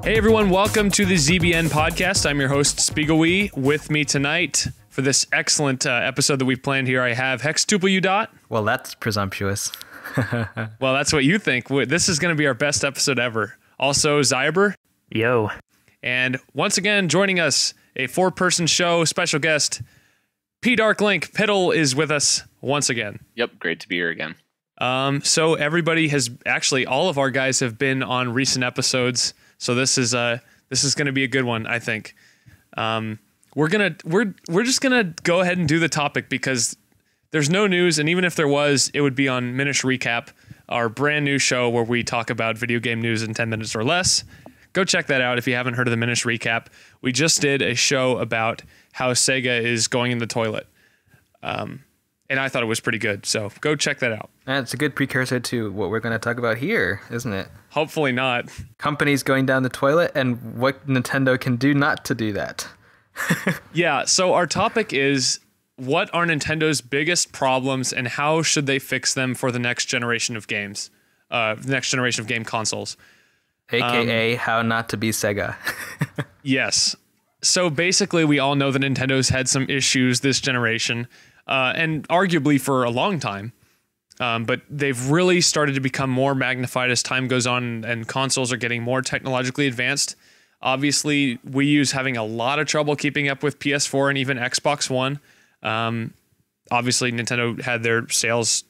Hey everyone, welcome to the ZBN podcast. I'm your host, Spigel. With me tonight for this excellent episode that we've planned here, I have Hextuple. Well, that's presumptuous. Well, that's what you think. This is going to be our best episode ever. Also, Xiaber. Yo. And once again, joining us, a 4-person show, special guest, Link. Piddle is with us once again. Yep, great to be here again. So everybody has actually, all of our guys have been on recent episodes. So this is going to be a good one, I think. We're just gonna go ahead and do the topic because there's no news, and even if there was, it would be on Minish Recap, our brand new show where we talk about video game news in 10 minutes or less. Go check that out if you haven't heard of the Minish Recap. We just did a show about how Sega is going in the toilet. And I thought it was pretty good, so go check that out. It's a good precursor to what we're going to talk about here, isn't it? Hopefully not. Companies going down the toilet and what Nintendo can do not to do that. Yeah, so our topic is, what are Nintendo's biggest problems and how should they fix them for the next generation of games? Next generation of game consoles. AKA how not to be Sega. Yes. So basically, we all know that Nintendo's had some issues this generation. And arguably for a long time, but they've really started to become more magnified as time goes on and consoles are getting more technologically advanced. Obviously, Wii U's having a lot of trouble keeping up with PS4 and even Xbox One. Obviously, Nintendo had their sales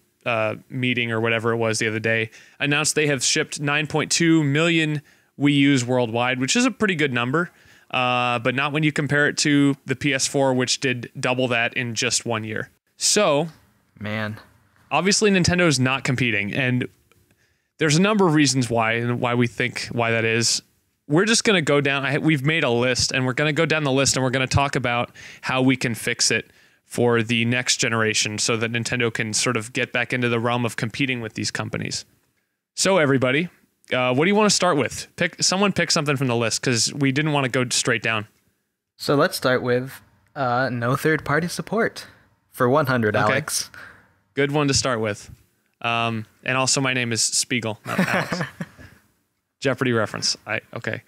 meeting or whatever it was the other day, announced they have shipped 9.2 million Wii U's worldwide, which is a pretty good number. But not when you compare it to the PS4, which did double that in just 1 year. So, man, obviously Nintendo's not competing, and there's a number of reasons why, and why we think why that is. We're just going to go down. We've made a list, and we're going to go down the list, and we're going to talk about how we can fix it for the next generation so that Nintendo can sort of get back into the realm of competing with these companies. So, everybody, what do you want to start with? Pick something from the list because we didn't want to go straight down. So let's start with no third-party support for 100, okay. Alex. Good one to start with. And also, my name is Spiegel, not Alex. Jeopardy reference. Okay.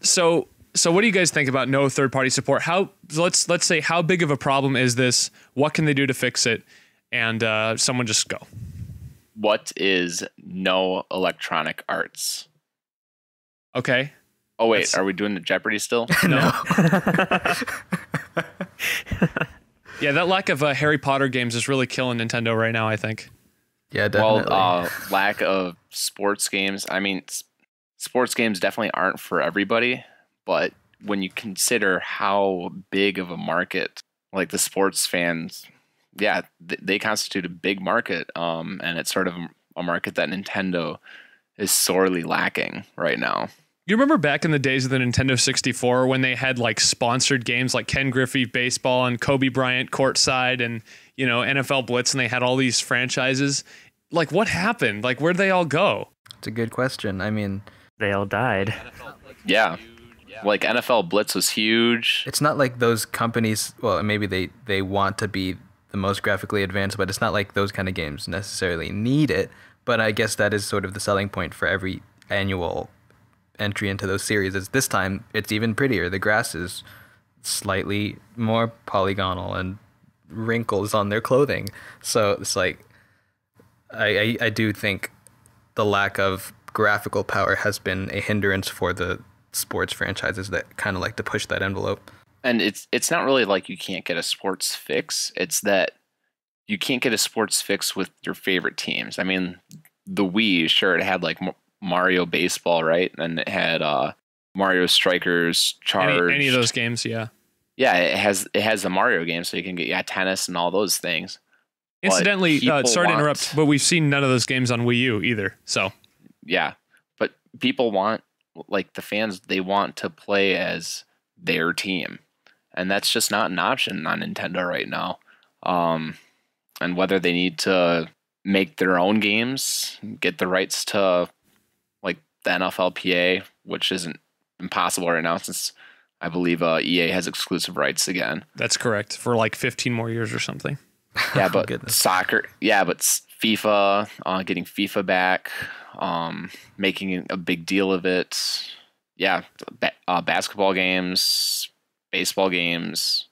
So what do you guys think about no third-party support? Let's say, how big of a problem is this? What can they do to fix it? And someone just go. What is no Electronic Arts? Okay. Oh, wait. Are we doing the Jeopardy still? No. Yeah, that lack of Harry Potter games is really killing Nintendo right now, I think. Yeah, definitely. Well, lack of sports games. I mean, sports games definitely aren't for everybody, but when you consider how big of a market, like the sports fans, yeah, they constitute a big market, and it's sort of a market that Nintendo is sorely lacking right now. You remember back in the days of the Nintendo 64 when they had like sponsored games like Ken Griffey Baseball and Kobe Bryant Courtside and, you know, NFL Blitz, and they had all these franchises? Like, what happened? Like, where'd they all go? It's a good question. I mean, they all died. Yeah. Like NFL Blitz was huge. It's not like those companies, well, maybe they want to be the most graphically advanced, but it's not like those kind of games necessarily need it. But I guess that is sort of the selling point for every annual entry into those series. Is this time it's even prettier. The grass is slightly more polygonal and wrinkles on their clothing. So it's like, I do think the lack of graphical power has been a hindrance for the sports franchises that kind of like to push that envelope. And it's not really like you can't get a sports fix. It's that you can't get a sports fix with your favorite teams. I mean, the Wii, sure, it had like Mario Baseball, right? And it had Mario Strikers, Charge. Any of those games, yeah. Yeah, it has the Mario game, so you can get tennis and all those things. Incidentally, sorry to interrupt, but we've seen none of those games on Wii U either. So yeah, but people want, like the fans, they want to play as their team, and that's just not an option on Nintendo right now. And whether they need to make their own games, get the rights to like the NFLPA, which isn't impossible right now since I believe EA has exclusive rights again. That's correct, for like 15 more years or something. Yeah, but soccer. Yeah, but FIFA, getting FIFA back. making a big deal of it. Yeah, basketball games, baseball games.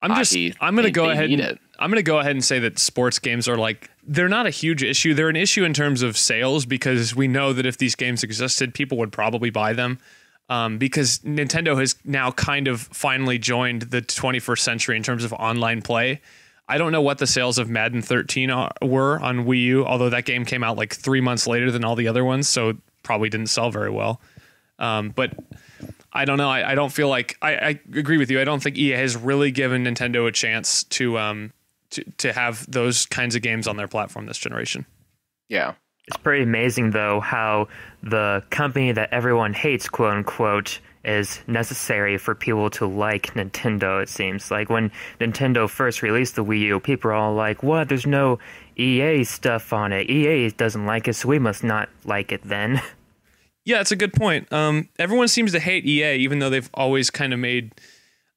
I'm going to go ahead and say that sports games are like, they're not a huge issue. They're an issue in terms of sales because we know that if these games existed, people would probably buy them. Because Nintendo has now kind of finally joined the 21st century in terms of online play. I don't know what the sales of Madden 13 were on Wii U, although that game came out like 3 months later than all the other ones, so probably didn't sell very well. But I don't know. I don't feel like I agree with you. I don't think EA has really given Nintendo a chance to have those kinds of games on their platform this generation. Yeah. It's pretty amazing, though, how the company that everyone hates, quote unquote, is necessary for people to like Nintendo, it seems. Like when Nintendo first released the Wii U, people are all like, what? There's no EA stuff on it. EA doesn't like it, so we must not like it then. Yeah, it's a good point. Everyone seems to hate EA, even though they've always kind of made,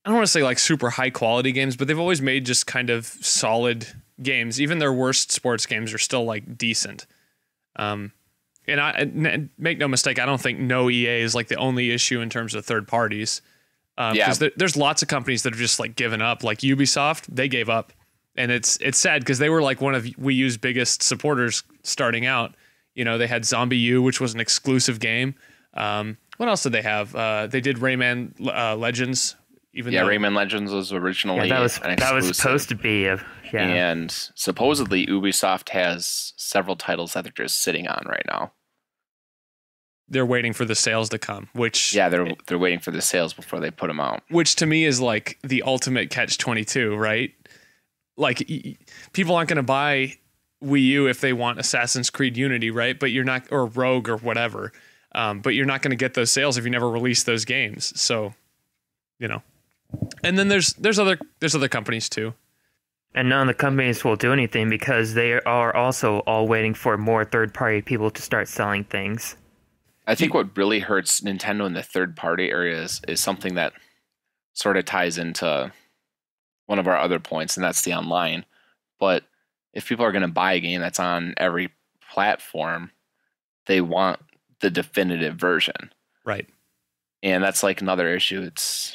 I don't want to say like super high quality games, but they've always made just kind of solid games. Even their worst sports games are still like decent. And make no mistake, I don't think no EA is like the only issue in terms of third parties. Because there's lots of companies that have just like given up. Like Ubisoft, they gave up, and it's sad because they were like one of Wii U's biggest supporters starting out. You know, they had Zombie U, which was an exclusive game. What else did they have? They did Rayman Legends. Rayman Legends was originally that was supposed to be and supposedly Ubisoft has several titles that they're just sitting on right now. They're waiting for the sales to come, which they're waiting for the sales before they put them out. Which to me is like the ultimate catch-22, right? Like people aren't going to buy Wii U if they want Assassin's Creed Unity, right? But you're not, or Rogue or whatever. But you're not going to get those sales if you never release those games. So, you know. And then there's other companies too. And none of the companies will do anything because they are also all waiting for more third-party people to start selling things. I think what really hurts Nintendo in the third-party areas is something that sort of ties into one of our other points, and that's the online. But if people are going to buy a game that's on every platform, they want the definitive version. Right. And that's like another issue. It's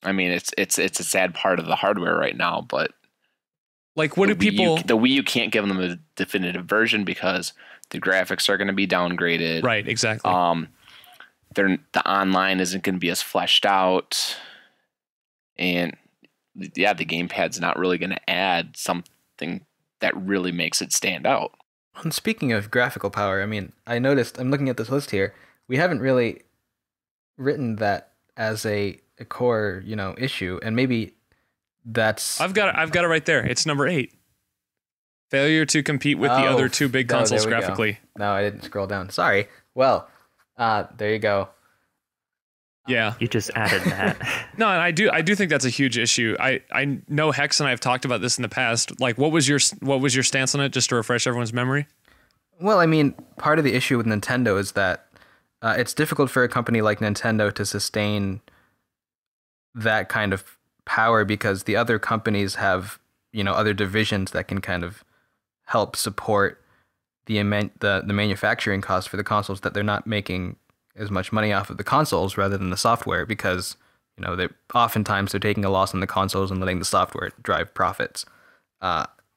a sad part of the hardware right now, but like what do people... The Wii U can't give them a definitive version because the graphics are going to be downgraded. Right, exactly. The online isn't going to be as fleshed out. And yeah, the gamepad's not really going to add something that really makes it stand out. And speaking of graphical power, I mean, I noticed, I'm looking at this list here, we haven't really written that as a core, issue, and maybe that's... I've got it right there. It's number 8. Failure to compete with the other two big consoles graphically. No, I didn't scroll down. Sorry. Well, there you go. Yeah. You just added that. No, and I do think that's a huge issue. I know Hex and I have talked about this in the past. Like, what was your stance on it, just to refresh everyone's memory? Well, I mean, part of the issue with Nintendo is that it's difficult for a company like Nintendo to sustain that kind of power because the other companies have, other divisions that can kind of help support the manufacturing costs for the consoles, that they're not making as much money off of the consoles rather than the software because, they oftentimes they're taking a loss on the consoles and letting the software drive profits.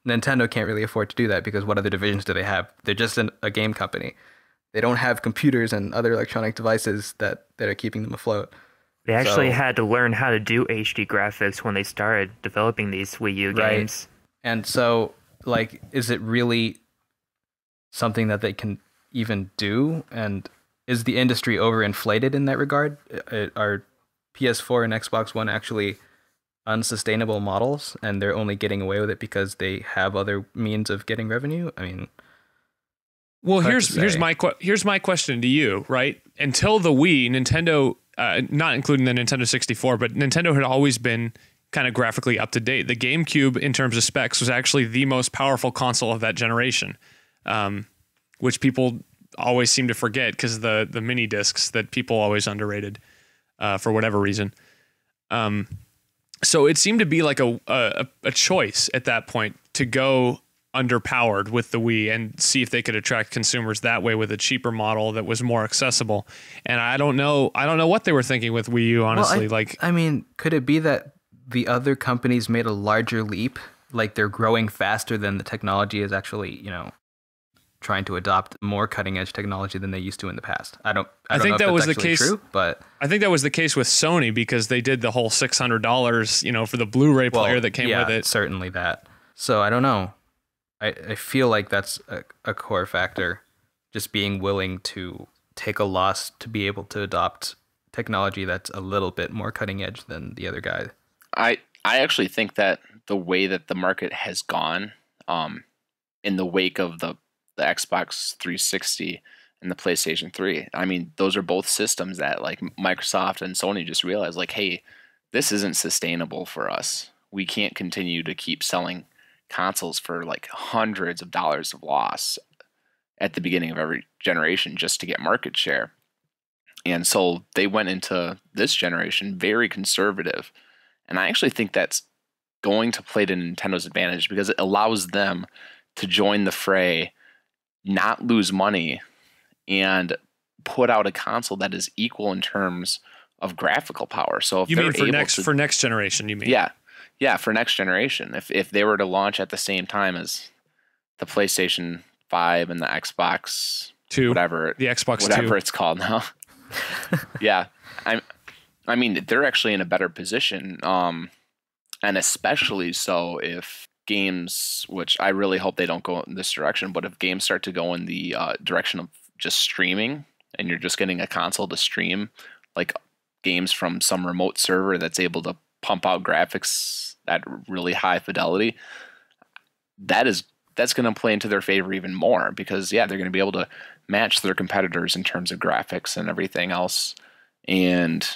Nintendo can't really afford to do that because what other divisions do they have? They're just a game company. They don't have computers and other electronic devices that are keeping them afloat. They actually had to learn how to do HD graphics when they started developing these Wii U games. And so, like, is it really something that they can even do? And is the industry overinflated in that regard? Are PS4 and Xbox One actually unsustainable models and they're only getting away with it because they have other means of getting revenue? I mean... Well, here's my question to you, right? Until the Wii, Nintendo, not including the Nintendo 64, but Nintendo had always been kind of graphically up to date. The GameCube, in terms of specs, was actually the most powerful console of that generation, which people always seem to forget because the mini discs that people always underrated for whatever reason. So it seemed to be like a choice at that point to go underpowered with the Wii and see if they could attract consumers that way with a cheaper model that was more accessible. And I don't know what they were thinking with Wii U, honestly. Well, I mean, could it be that the other companies made a larger leap? Like they're growing faster than the technology is actually, trying to adopt more cutting edge technology than they used to in the past. I think that was the case. True, but I think that was the case with Sony because they did the whole $600, for the Blu-ray player that came with it. Certainly that. So I don't know. I feel like that's a core factor, just being willing to take a loss to be able to adopt technology that's a little bit more cutting edge than the other guy. I actually think that the way that the market has gone, in the wake of the Xbox 360 and the PlayStation 3, I mean, those are both systems that like Microsoft and Sony just realized, like, hey, this isn't sustainable for us. We can't continue to keep selling consoles for like hundreds of dollars of loss at the beginning of every generation just to get market share. And so they went into this generation very conservative. And I actually think that's going to play to Nintendo's advantage because it allows them to join the fray, not lose money, and put out a console that is equal in terms of graphical power. So if you mean for next generation, you mean? Yeah, for next generation. If they were to launch at the same time as the PlayStation 5 and the Xbox 2, whatever it's called now. Yeah. I mean, they're actually in a better position, and especially so if games, which I really hope they don't go in this direction, but if games start to go in the direction of just streaming, and you're just getting a console to stream, like games from some remote server that's able to pump out graphics at really high fidelity, that's going to play into their favor even more because, they're going to be able to match their competitors in terms of graphics and everything else, and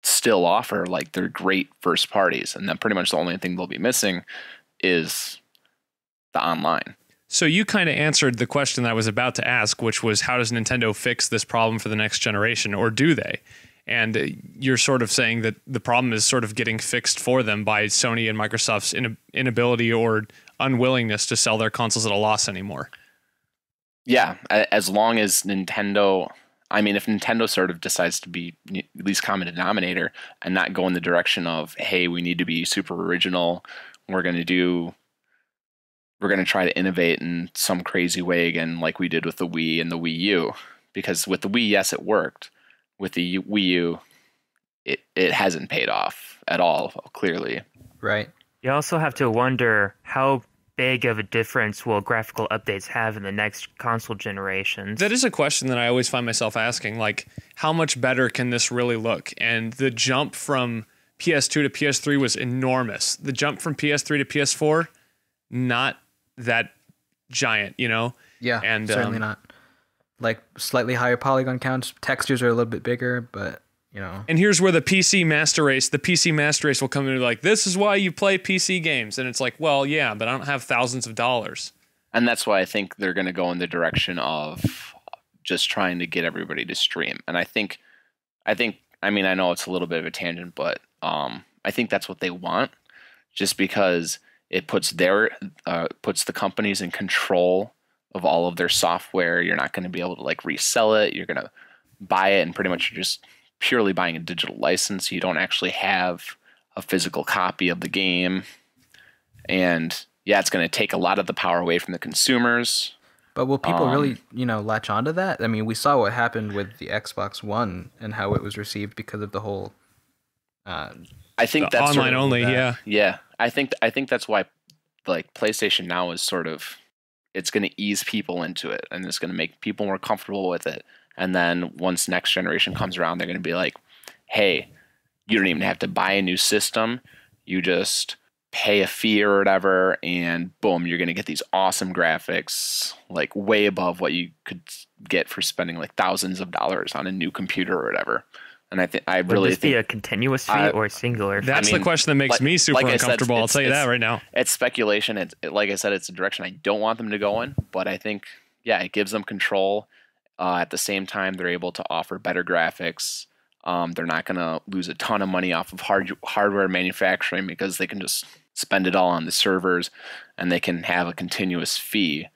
still offer like their great first parties. And then pretty much the only thing they'll be missing is the online. So you kind of answered the question that I was about to ask, which was how does Nintendo fix this problem for the next generation, or do they? And you're sort of saying that the problem is sort of getting fixed for them by Sony and Microsoft's inability or unwillingness to sell their consoles at a loss anymore. Yeah, as long as Nintendo, I mean, if Nintendo sort of decides to be at least common denominator and not go in the direction of, hey, we need to be super original, we're going to try to innovate in some crazy way again, like we did with the Wii and the Wii U. Because with the Wii, yes, it worked. With the Wii U, it hasn't paid off at all, clearly. Right. You also have to wonder how big of a difference will graphical updates have in the next console generations? That is a question that I always find myself asking, like, how much better can this really look? And the jump from PS2 to PS3 was enormous. The jump from PS3 to PS4, not that giant, Yeah, and certainly not. Like, slightly higher polygon counts. Textures are a little bit bigger, but, And here's where the PC Master Race will come in and be like, this is why you play PC games. And it's like, well, yeah, but I don't have thousands of dollars. And that's why I think they're going to go in the direction of just trying to get everybody to stream. And I mean, I know it's a little bit of a tangent, but I think that's what they want, just because it puts the companies in control of all of their software. You're not going to be able to like resell it. You're going to buy it and pretty much you're just purely buying a digital license. You don't actually have a physical copy of the game. And yeah, it's going to take a lot of the power away from the consumers. But will people really, latch onto that? I mean, we saw what happened with the Xbox One and how it was received because of the whole I think that's online only, yeah. Yeah. I think that's why like PlayStation Now is sort of, it's going to ease people into it and it's going to make people more comfortable with it. And then once next generation comes around, they're going to be like, hey, you don't even have to buy a new system. You just pay a fee or whatever, and boom, you're going to get these awesome graphics, like way above what you could get for spending like thousands of dollars on a new computer or whatever. And Would this be a continuous fee or a singular fee? That's the question that makes me super uncomfortable. I'll tell you that right now. It's speculation. Like I said, it's a direction I don't want them to go in, but I think, it gives them control. At the same time, they're able to offer better graphics. They're not going to lose a ton of money off of hardware manufacturing because they can just spend it all on the servers, and they can have a continuous fee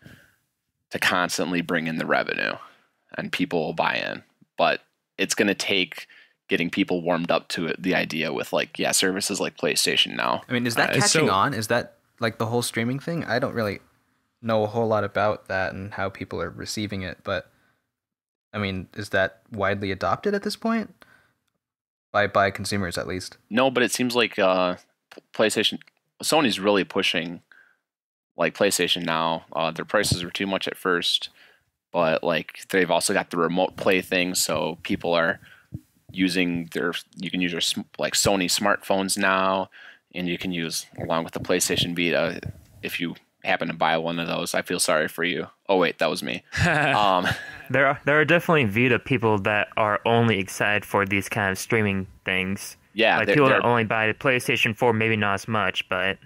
to constantly bring in the revenue, and people will buy in. But it's going to take getting people warmed up to it, the idea with like, yeah, services like PlayStation Now. I mean, is that catching on? Is that like the whole streaming thing? I don't really know a whole lot about that and how people are receiving it, but I mean, is that widely adopted at this point? By consumers, at least? No, but it seems like Sony's really pushing like PlayStation Now. Their prices were too much at first, but like they've also got the remote play thing, so people are using you can use your like Sony smartphones now, and you can use along with the PlayStation Vita if you happen to buy one of those. I feel sorry for you. Oh wait, that was me. There are definitely Vita people that are only excited for these kind of streaming things. Yeah, like people that only buy the PlayStation 4, maybe not as much, but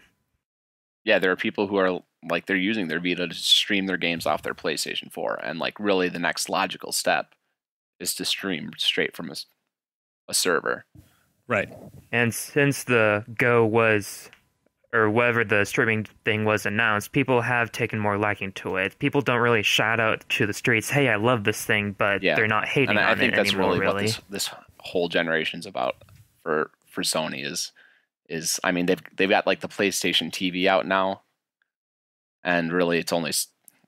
yeah, there are people who are like they're using their Vita to stream their games off their PlayStation 4, and like really the next logical step is to stream straight from a server. Right. And since the Go was, or whatever the streaming thing was announced, people have taken more liking to it. People don't really shout out to the streets, "Hey, I love this thing," but they're not hating on it anymore. I think that's really what this whole generation's about for Sony is I mean they've got like the PlayStation TV out now, and really it's only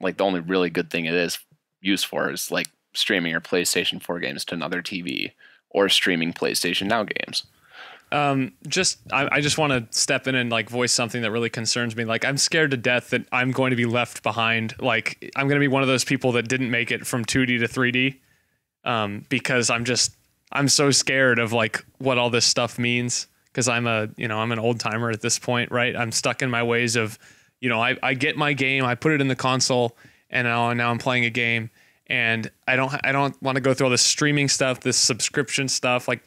like the only really good thing it is used for is like streaming your PlayStation 4 games to another TV or streaming PlayStation Now games. I just want to step in and like voice something that really concerns me. Like I'm scared to death that I'm going to be left behind. Like I'm going to be one of those people that didn't make it from 2D to 3D, because I'm so scared of like what all this stuff means. Because I'm an old timer at this point, right? I'm stuck in my ways of, I get my game, I put it in the console, and now I'm playing a game, and I don't want to go through all this streaming stuff, this subscription stuff. Like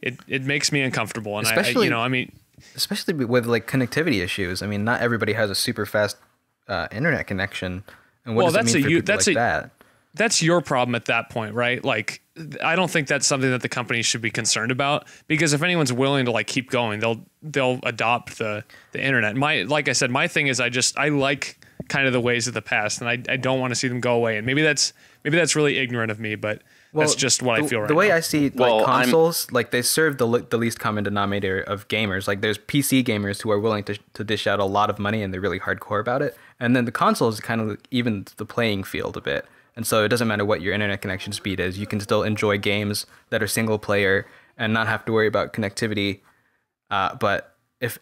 it makes me uncomfortable, and especially with like connectivity issues. I mean, not everybody has a super fast internet connection, and what does it mean for people like that? That's your problem at that point, right? Like, I don't think that's something that the company should be concerned about, because if anyone's willing to like keep going, they'll adopt the internet. Like I said, my thing is I like kind of the ways of the past, and I don't want to see them go away. And maybe that's really ignorant of me, but that's just what I feel right now. The way I see like consoles, like they serve the least common denominator of gamers. Like there's PC gamers who are willing to dish out a lot of money and they're really hardcore about it. And then the consoles kind of even the playing field a bit. And so it doesn't matter what your internet connection speed is. You can still enjoy games that are single player and not have to worry about connectivity. But if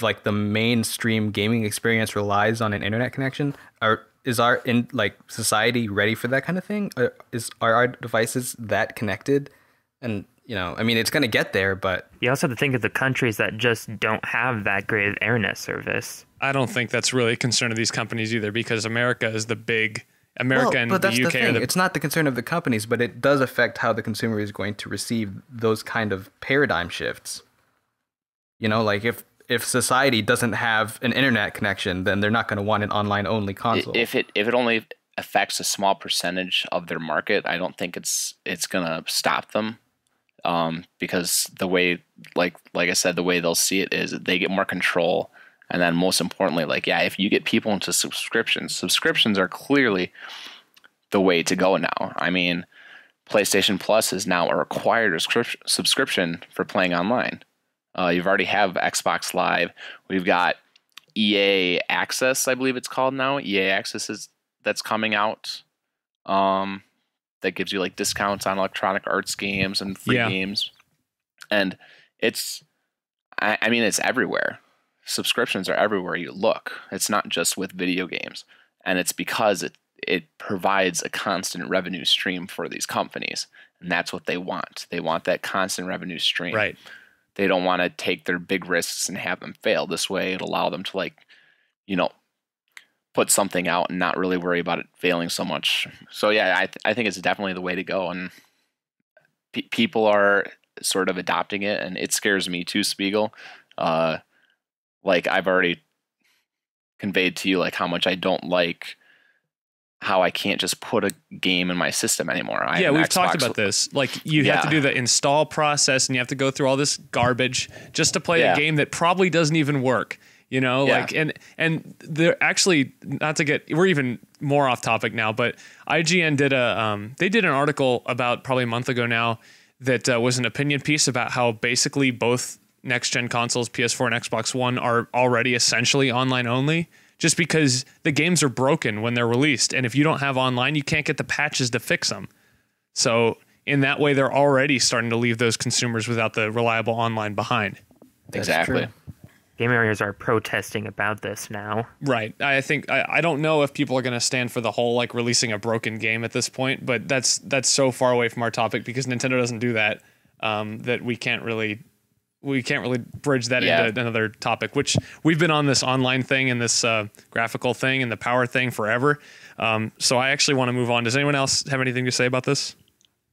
like the mainstream gaming experience relies on an internet connection, is our society ready for that kind of thing? Are our devices that connected? And I mean, it's going to get there, but you also have to think of the countries that just don't have that great of internet service. I don't think that's really a concern of these companies either, because America is the big. And but the that's UK the thing. It's not the concern of the companies, but it does affect how the consumer is going to receive those kind of paradigm shifts. Like if society doesn't have an internet connection, then they're not going to want an online only console. If it only affects a small percentage of their market, I don't think it's going to stop them, because the way like I said, the way they'll see it is they get more control. And then most importantly, if you get people into subscriptions are clearly the way to go now. I mean, PlayStation Plus is now a required subscription for playing online. You've already have Xbox Live. We've got EA Access, I believe it's called now. EA Access that's coming out. That gives you like discounts on Electronic Arts games and free games. And it's everywhere. Subscriptions are everywhere you look. It's not just with video games. And it's because it provides a constant revenue stream for these companies. And that's what they want. They want that constant revenue stream. Right. They don't want to take their big risks and have them fail. This way it'll allow them to put something out and not really worry about it failing so much. So yeah, I think it's definitely the way to go. And people are sort of adopting it, and it scares me too, Spiegel. Like I've already conveyed to you, like how much I don't like how I can't just put a game in my system anymore. We've talked about this. Like you have to do the install process, and you have to go through all this garbage just to play a game that probably doesn't even work. You know, Yeah. like and they're actually, not to get, we're even more off topic now, but IGN did they did an article about probably a month ago now that was an opinion piece about how basically both next gen consoles, PS4 and Xbox One, are already essentially online only, just because the games are broken when they're released, and if you don't have online, you can't get the patches to fix them. So in that way, they're already starting to leave those consumers without the reliable online behind. Exactly. true. Game areas are protesting about this now. Right. I think I don't know if people are going to stand for the whole like releasing a broken game at this point, but that's so far away from our topic because Nintendo doesn't do that, that we can't really bridge that into another topic, which we've been on this online thing and this graphical thing and the power thing forever. So I actually want to move on. Does anyone else have anything to say about this?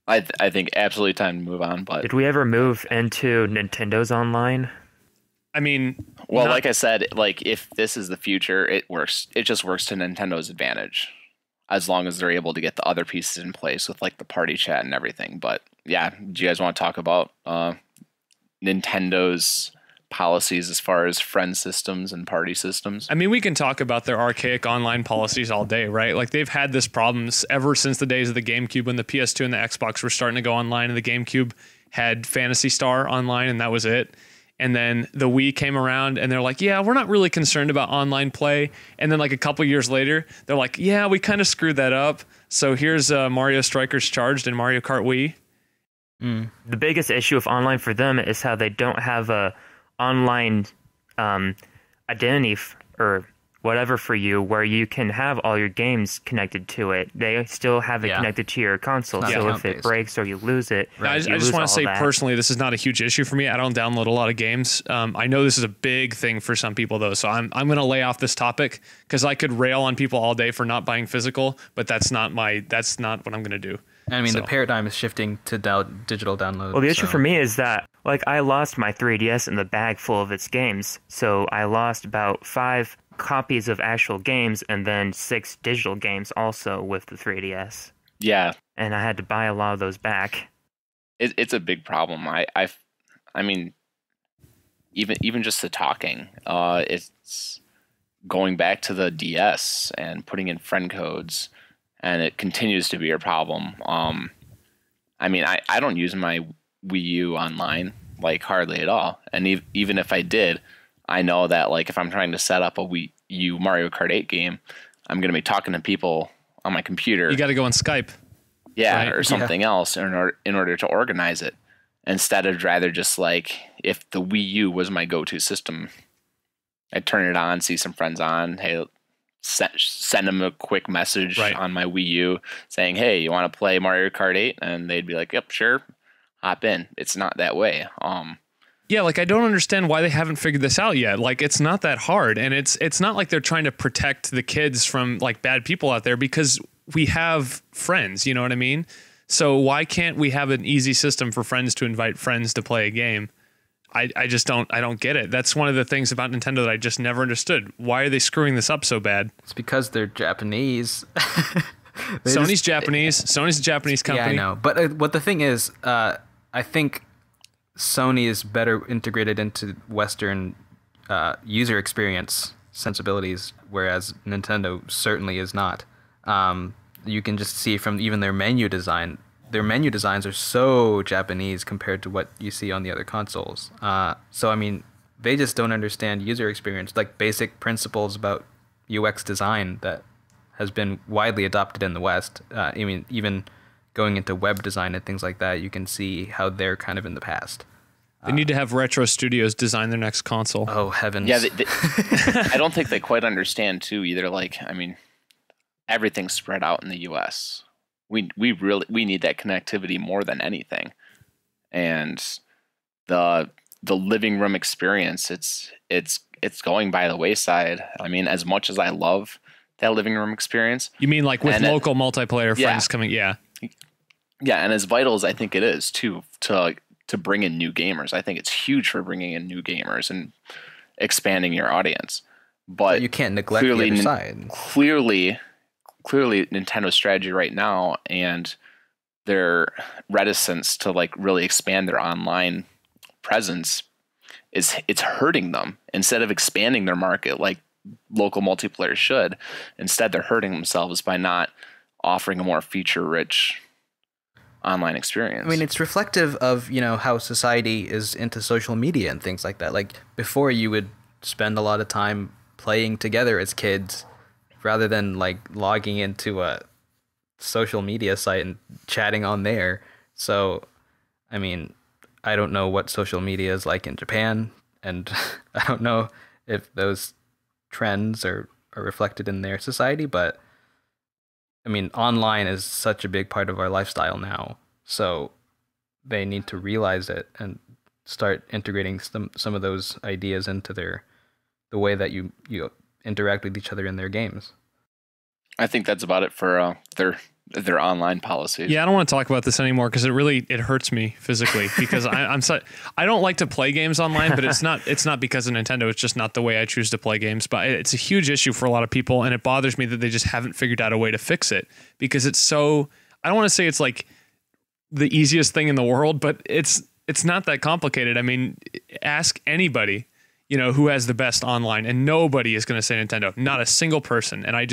I think absolutely time to move on. But Did we ever move into Nintendo's online? I mean, well, like I said, like if this is the future, it works. It just works to Nintendo's advantage, as long as they're able to get the other pieces in place with like the party chat and everything. But yeah, do you guys want to talk about Nintendo's policies as far as friend systems and party systems? I mean, we can talk about their archaic online policies all day, right? Like they've had this problems ever since the days of the GameCube, when the PS2 and the Xbox were starting to go online, and the GameCube had Phantasy Star online, and that was it. And then the Wii came around and they're like, yeah, we're not really concerned about online play. And then like a couple years later, they're like, yeah, we kind of screwed that up. So here's Mario Strikers Charged and Mario Kart Wii. The biggest issue with online for them is how they don't have a online identity or whatever for you where you can have all your games connected to it. They still have it connected to your console. It's not So if account-based. it breaks or you lose it, I just want to say personally, this is not a huge issue for me. I don't download a lot of games. I know this is a big thing for some people though, so I'm going to lay off this topic because I could rail on people all day for not buying physical, but that's not what I'm going to do. I mean, So- the paradigm is shifting to digital download. Well, the issue so- for me is that, like, I lost my 3DS in the bag full of its games. So I lost about 5 copies of actual games and then 6 digital games also with the 3DS. Yeah, And I had to buy a lot of those back. it's a big problem. I mean, even just the talking, it's going back to the DS and putting in friend codes, and it continues to be a problem. I mean, I don't use my Wii U online, like hardly at all. And even if I did, I know that like if I'm trying to set up a Wii U Mario Kart 8 game, I'm going to be talking to people on my computer. You got to go on Skype. Yeah, Right. or something else in order to organize it, instead of rather just like if the Wii U was my go-to system, I'd turn it on, see some friends on, hey, send them a quick message Right. on my Wii U saying, hey, you want to play Mario Kart 8? And they'd be like, yep, sure, hop in. It's not that way. Yeah, like I don't understand why they haven't figured this out yet. Like it's not that hard, and it's not like they're trying to protect the kids from like bad people out there, because we have friends, you know what I mean? So why can't we have an easy system for friends to invite friends to play a game? I just don't get it. That's one of the things about Nintendo that I just never understood. Why are they screwing this up so bad? It's because they're Japanese. Sony's Japanese. Sony's a Japanese company. Yeah, I know. But what the thing is, I think Sony is better integrated into Western user experience sensibilities, whereas Nintendo certainly is not. You can just see from even their menu design. Their menu designs are so Japanese compared to what you see on the other consoles. So, I mean, they just don't understand user experience, like basic principles about UX design that has been widely adopted in the West. I mean, even going into web design and things like that, you can see how they're kind of in the past. They need to have retro studios design their next console. Oh, heavens. Yeah, I don't think they quite understand too either. Like, I mean, everything's spread out in the U.S. We need that connectivity more than anything, and the living room experience, it's going by the wayside. I mean, as much as I love that living room experience, You mean like with And local multiplayer yeah. friends coming? Yeah. yeah, and as vital as I think it is too to bring in new gamers, I think it's huge for bringing in new gamers and expanding your audience. But you can't neglect clearly, the other side. Clearly, Nintendo's strategy right now and their reticence to like really expand their online presence is it's hurting them instead of expanding their market like local multiplayer should. Instead, they're hurting themselves by not offering a more feature-rich online experience. I mean, it's reflective of, how society is into social media and things like that. Like, before, you would spend a lot of time playing together as kids rather than, like, logging into a social media site and chatting on there. So, I mean, I don't know what social media is like in Japan, and I don't know if those trends are reflected in their society, but I mean, online is such a big part of our lifestyle now, so they need to realize it and start integrating some of those ideas into the way that you interact with each other in their games. I think that's about it for their online policies. Yeah, I don't want to talk about this anymore because it hurts me physically because I don't like to play games online, but it's not because of Nintendo. It's just not the way I choose to play games. But it's a huge issue for a lot of people, and it bothers me that they just haven't figured out a way to fix it because it's so. I don't want to say it's like the easiest thing in the world, but it's not that complicated. I mean, ask anybody, who has the best online, and nobody is going to say Nintendo, not a single person. And I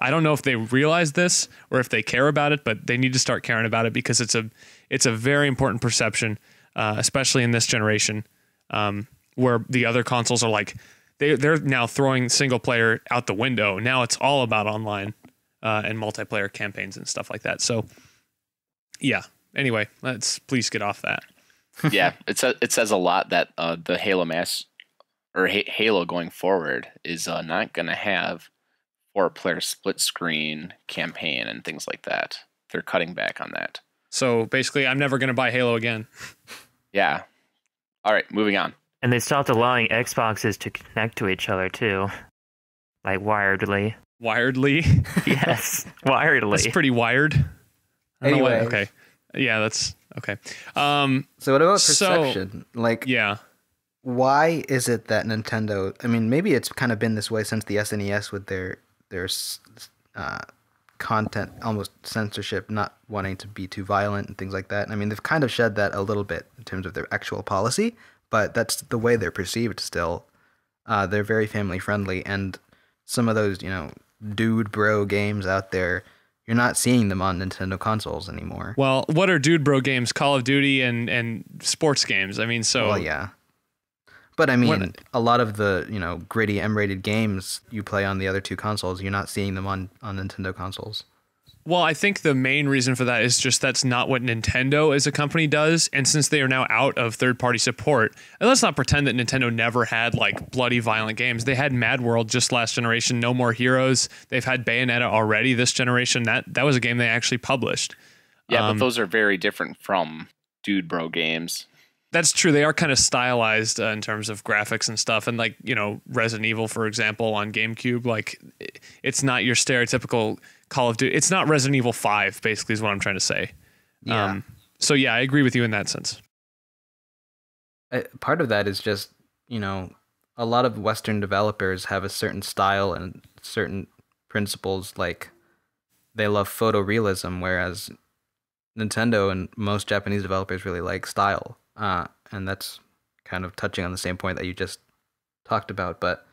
don't know if they realize this or if they care about it, but they need to start caring about it because it's a very important perception, especially in this generation, where the other consoles are like, they're now throwing single player out the window. Now it's all about online, and multiplayer campaigns and stuff like that. So yeah, anyway, let's please get off that. Yeah. It says a lot that, the Halo going forward is not going to have 4-player split screen campaign and things like that. They're cutting back on that. So basically, I'm never going to buy Halo again. Yeah. All right, moving on. And they stopped allowing Xboxes to connect to each other too, like wiredly. Wiredly? Yes, wiredly. That's pretty wired. I don't know Anyway. okay. Yeah, that's okay. So what about perception? Yeah. Why is it that Nintendo? I mean, maybe it's kind of been this way since the SNES with their content, almost censorship, not wanting to be too violent and things like that. I mean, they've kind of shed that a little bit in terms of their actual policy, but that's the way they're perceived still. They're very family friendly, and some of those, dude bro games out there, you're not seeing them on Nintendo consoles anymore. Well, what are dude bro games? Call of Duty and sports games. I mean, so Well, yeah. But I mean, a lot of the, gritty M-rated games you play on the other two consoles, you're not seeing them on Nintendo consoles. Well, I think the main reason for that is just that's not what Nintendo as a company does. And since they are now out of third-party support, and let's not pretend that Nintendo never had like bloody violent games. They had Mad World just last generation, No More Heroes. They've had Bayonetta already this generation. That was a game they actually published. Yeah, but those are very different from dude bro games. That's true. They are kind of stylized in terms of graphics and stuff. And like, Resident Evil, for example, on GameCube, like it's not your stereotypical Call of Duty. It's not Resident Evil 5, basically, is what I'm trying to say. Yeah. So yeah, I agree with you in that sense. Part of that is just, a lot of Western developers have a certain style and certain principles, like they love photorealism, whereas Nintendo and most Japanese developers really like style. And that's kind of touching on the same point that you just talked about. But,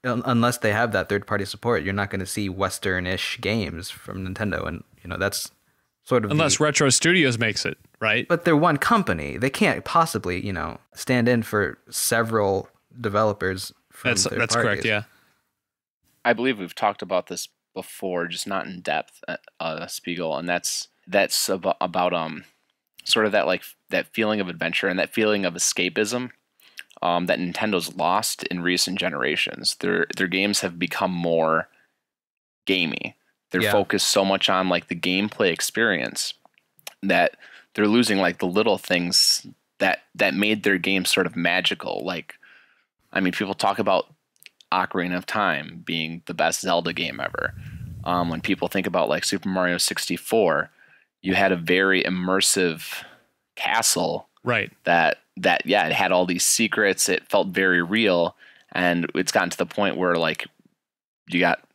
unless they have that third-party support, you're not going to see Western-ish games from Nintendo. And, that's sort of... Unless Retro Studios makes it, right? But they're one company. They can't possibly, stand in for several developers from That's third parties. correct, yeah. I believe we've talked about this before, just not in depth, Spiegel, and that's about sort of that feeling of adventure and that feeling of escapism that Nintendo's lost in recent generations. Their games have become more gamey. They're focused so much on like the gameplay experience that they're losing like the little things that made their games sort of magical. Like, I mean, people talk about Ocarina of Time being the best Zelda game ever. When people think about like Super Mario 64, you had a very immersive castle, right? That it had all these secrets. It felt very real, and it's gotten to the point where like you got,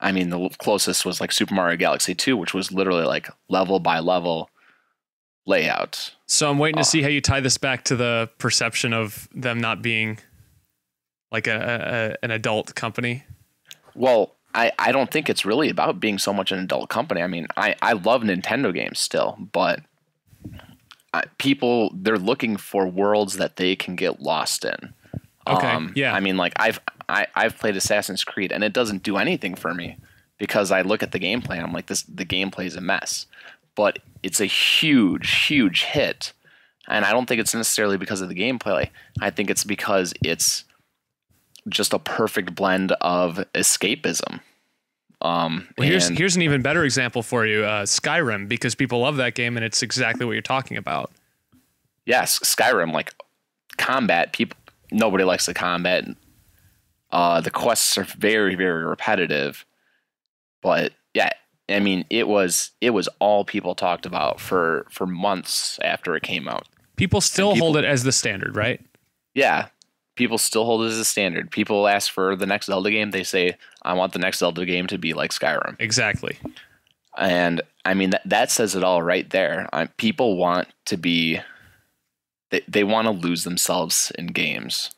I mean, the closest was like Super Mario Galaxy 2, which was literally like level by level layout. So I'm waiting to see how you tie this back to the perception of them not being like an adult company. Well, I don't think it's really about being so much an adult company. I mean, I love Nintendo games still, but people, they're looking for worlds that they can get lost in. Okay, yeah. I mean, like I've played Assassin's Creed, and it doesn't do anything for me because I look at the gameplay and I'm like, the gameplay is a mess. But it's a huge hit, and I don't think it's necessarily because of the gameplay. I think it's because it's just a perfect blend of escapism. Well, here's an even better example for you, Skyrim, because people love that game, and it's exactly what you're talking about. Yes, Skyrim, like combat, nobody likes the combat. The quests are very repetitive, but yeah, I mean, it was all people talked about for months after it came out. People still hold it as the standard, right? Yeah, people still hold it as a standard. People ask for the next Zelda game. They say, I want the next Zelda game to be like Skyrim. Exactly. And I mean, that says it all right there. People want to be, they want to lose themselves in games.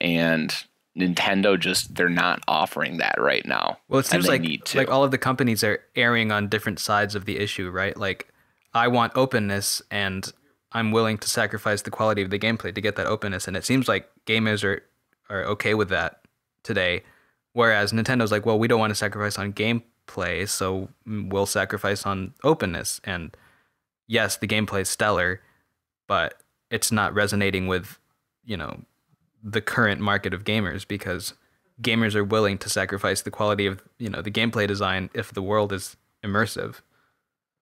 And Nintendo they're not offering that right now. Well, it seems like all of the companies are erring on different sides of the issue, right? Like, I want openness, and I'm willing to sacrifice the quality of the gameplay to get that openness. And it seems like gamers are okay with that today. Whereas Nintendo's like, well, we don't want to sacrifice on gameplay, so we'll sacrifice on openness. And yes, the gameplay is stellar, but it's not resonating with, the current market of gamers, because gamers are willing to sacrifice the quality of, the gameplay design if the world is immersive.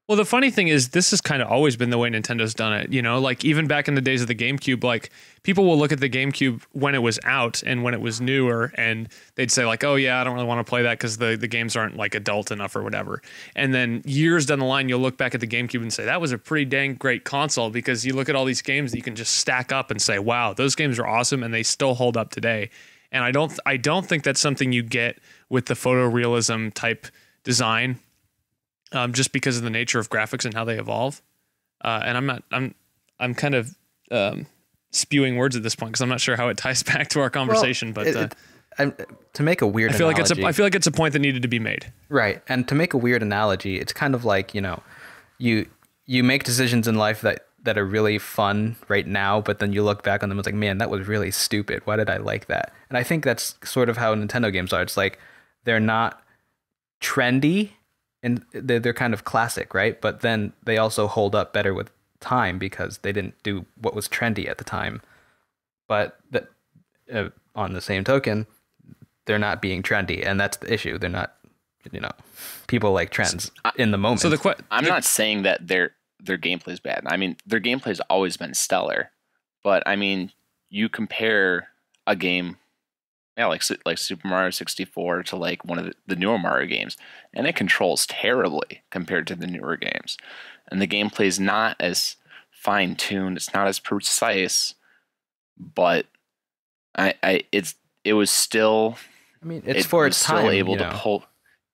Well, the funny thing is, this has kind of always been the way Nintendo's done it. Like even back in the days of the GameCube, like people will look at the GameCube when it was out and when it was newer, and they'd say like, oh yeah, I don't really want to play that because the games aren't like adult enough or whatever. And then years down the line, you'll look back at the GameCube and say, that was a pretty dang great console, because you look at all these games that you can just stack up and say, wow, those games are awesome, and they still hold up today. And I don't think that's something you get with the photorealism type design. Just because of the nature of graphics and how they evolve. And I'm kind of spewing words at this point because I'm not sure how it ties back to our conversation. Well, to make a weird analogy, I feel like it's a point that needed to be made. Right. And to make a weird analogy, it's kind of like, you make decisions in life that are really fun right now, but then you look back on them and it's like, man, that was really stupid. Why did I like that? And I think that's sort of how Nintendo games are. It's like, they're not trendy, and they're kind of classic, right? But then they also hold up better with time because they didn't do what was trendy at the time. But on the same token, they're not being trendy, and that's the issue. They're not, people like trends in the moment. So I'm not saying that their gameplay is bad. I mean, their gameplay's always been stellar. But I mean, you compare a game, like Super Mario 64 to like one of the newer Mario games, and it controls terribly compared to the newer games. And the gameplay is not as fine-tuned, it's not as precise, but it was still, I mean, it's for its time, able to pull.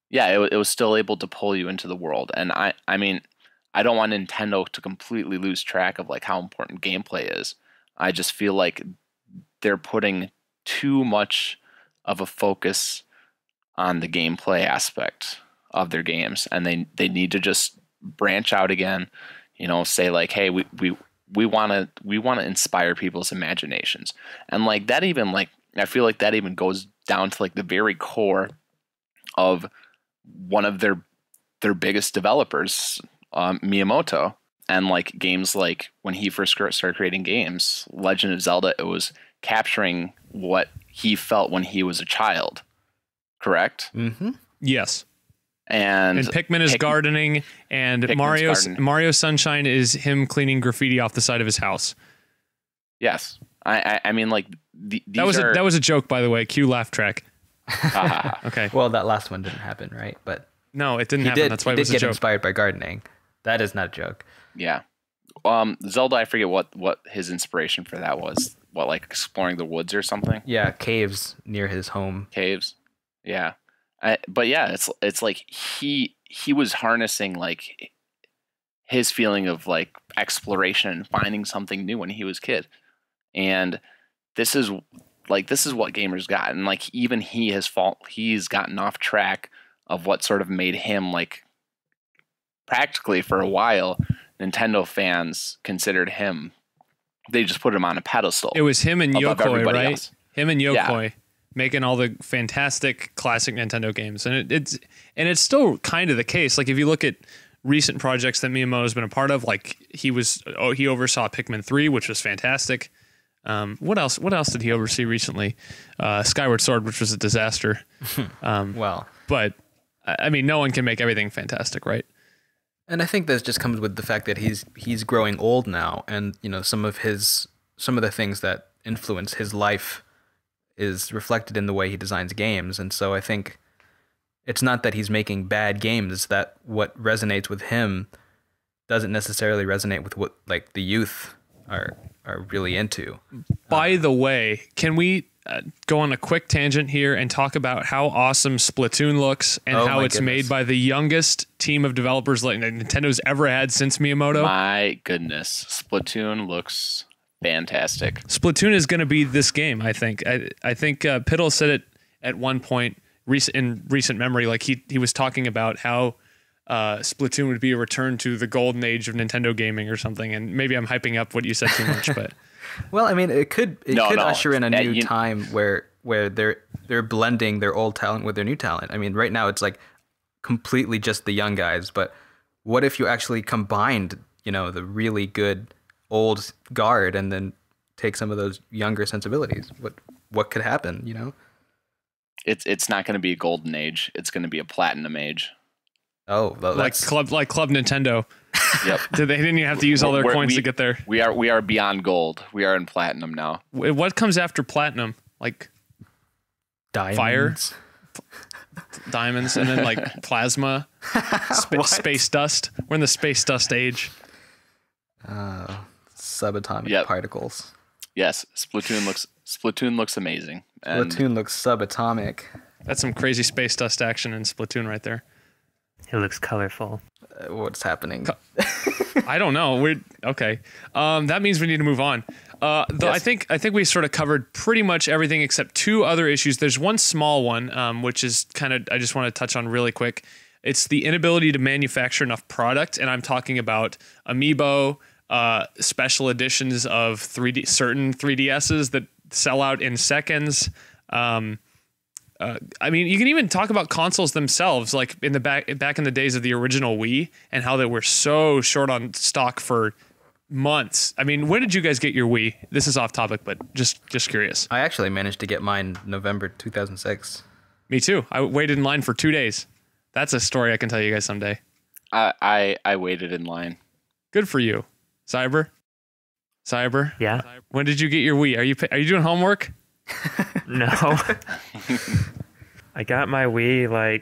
Yeah, it was still able to pull you into the world. And I mean, I don't want Nintendo to completely lose track of like how important gameplay is. I just feel like they're putting too much of a focus on the gameplay aspect of their games, and they need to just branch out again, say like, hey, we want to inspire people's imaginations. And like that, even like I feel like that even goes down to like the very core of one of their biggest developers, Miyamoto. And like games like when he first started creating games, Legend of Zelda, it was capturing what he felt when he was a child, correct? Mm-hmm. Yes. And Pikmin is gardening, and Mario Sunshine is him cleaning graffiti off the side of his house. Yes. I mean, like that was a joke, by the way. Cue laugh track. Okay. Well, that last one didn't happen, right? But no, it didn't happen. That's why it was a joke. He did get inspired by gardening. That is not a joke. Yeah. Zelda, I forget what his inspiration for that was. What, like exploring the woods or something? Yeah, caves near his home. Caves. Yeah. But yeah, it's like he was harnessing like his feeling of like exploration and finding something new when he was a kid. And this is what gamers got. And like even he's gotten off track of what sort of made him, like, practically for a while, Nintendo fans considered him, they just put him on a pedestal. It was him and Yokoi, right? Else. Him and Yokoi making all the fantastic classic Nintendo games. And it's still kind of the case. Like if you look at recent projects that Miyamoto has been a part of, like he oversaw Pikmin 3, which was fantastic. What else did he oversee recently? Skyward Sword, which was a disaster. But I mean, no one can make everything fantastic, right? And I think that just comes with the fact that he's growing old now, and you know some of the things that influence his life is reflected in the way he designs games. And so I think it's not that he's making bad games; it's that what resonates with him doesn't necessarily resonate with what like the youth are really into. By the way, can we go on a quick tangent here and talk about how awesome Splatoon looks and how it's made by the youngest team of developers like Nintendo's ever had since Miyamoto? My goodness, Splatoon looks fantastic. Splatoon is going to be this game, I think. I think Piddle said it at one point in recent memory. Like he was talking about how Splatoon would be a return to the golden age of Nintendo gaming or something. And maybe I'm hyping up what you said too much, but well, I mean, it could usher in a new time where they're blending their old talent with their new talent. I mean, right now it's like completely just the young guys, but what if you actually combined, you know, the really good old guard and then take some of those younger sensibilities? What could happen, you know? It's not going to be a golden age. It's going to be a platinum age. Oh, well, like Club Nintendo. Yep. They didn't even have to use all their coins to get there. We are beyond gold. We are in platinum now. What comes after platinum? Like diamonds. Fire, diamonds, and then like plasma, space dust. We're in the space dust age. Subatomic particles. Yes, Splatoon looks amazing. Splatoon looks subatomic. That's some crazy space dust action in Splatoon right there. It looks colorful. What's happening? I don't know. We're okay. That means we need to move on. Yes. I think we sort of covered pretty much everything except two other issues. There's one small one, which is kind of I just want to touch on really quick. It's the inability to manufacture enough product, and I'm talking about Amiibo, special editions of certain 3DSs that sell out in seconds. I mean, you can even talk about consoles themselves, like in the back in the days of the original Wii, and how they were so short on stock for months. I mean, when did you guys get your Wii? This is off topic, but just curious. I actually managed to get mine November 2006. Me too. I waited in line for 2 days. That's a story I can tell you guys someday. I waited in line. Good for you, Xiaber. Yeah. When did you get your Wii? Are you doing homework? No. I got my Wii I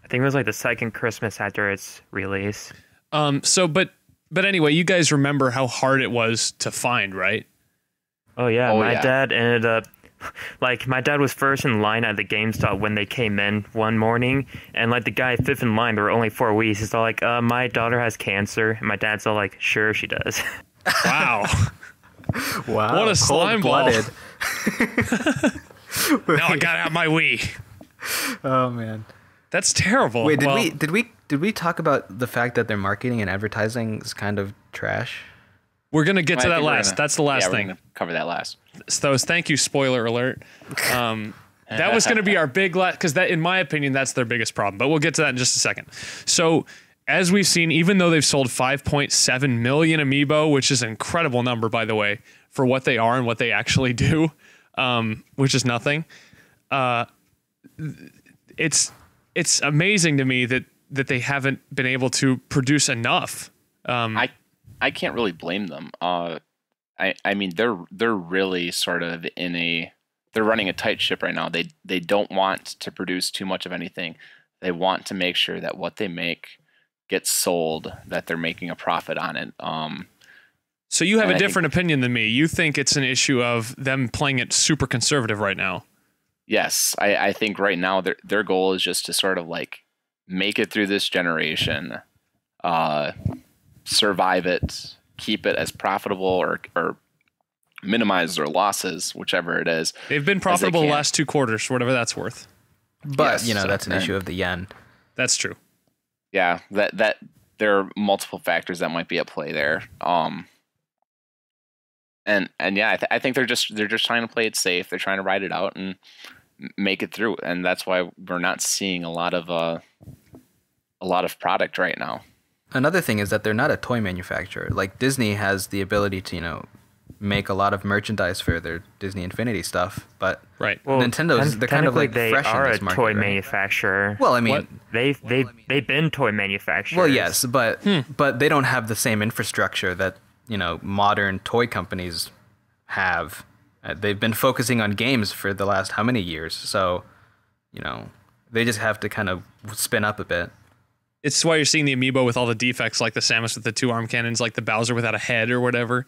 think it was like the second Christmas after its release. But anyway, you guys remember how hard it was to find, right? Oh yeah, my dad ended up my dad was first in line at the GameStop when they came in one morning, and like the guy fifth in line, there were only 4 Wiis. He's all like, my daughter has cancer, and my dad's all like, sure she does. Wow. Wow. What a slime ball. Now I gotta have my Wii. Oh man. That's terrible. Wait, did we talk about the fact that their marketing and advertising is kind of trash? We're gonna get to that last. That's the last thing. We're gonna cover that last. So thank you, spoiler alert. That was gonna be our big because that, in my opinion, that's their biggest problem. But we'll get to that in just a second. So as we've seen, even though they've sold 5.7 million Amiibo, which is an incredible number, by the way, for what they are and what they actually do, which is nothing. It's amazing to me that they haven't been able to produce enough. I can't really blame them. I mean, they're really sort of they're running a tight ship right now. They don't want to produce too much of anything. They want to make sure that what they make gets sold, that they're making a profit on it. So you have a different opinion than me. You think it's an issue of them playing it super conservative right now. Yes, I think right now their goal is just to sort of like make it through this generation, survive it, keep it as profitable, or minimize their losses, whichever it is. They've been profitable the last 2 quarters, whatever that's worth. But that's an issue of the yen. That's true. Yeah, that there are multiple factors that might be at play there. And yeah, I think they're just trying to play it safe. They're trying to ride it out and make it through, and that's why we're not seeing a lot of product right now. Another thing is that they're not a toy manufacturer. Like Disney has the ability to make a lot of merchandise for their Disney Infinity stuff, but right. Well, Nintendo's they're kind of like they fresh are in this a market, toy right? manufacturer. Well, I mean, they've been toy manufacturers. well, yes, but they don't have the same infrastructure that modern toy companies have. They've been focusing on games for the last how many years, so they just have to kind of spin up a bit. It's why you're seeing the Amiibo with all the defects, like the Samus with the 2 arm cannons, like the Bowser without a head or whatever.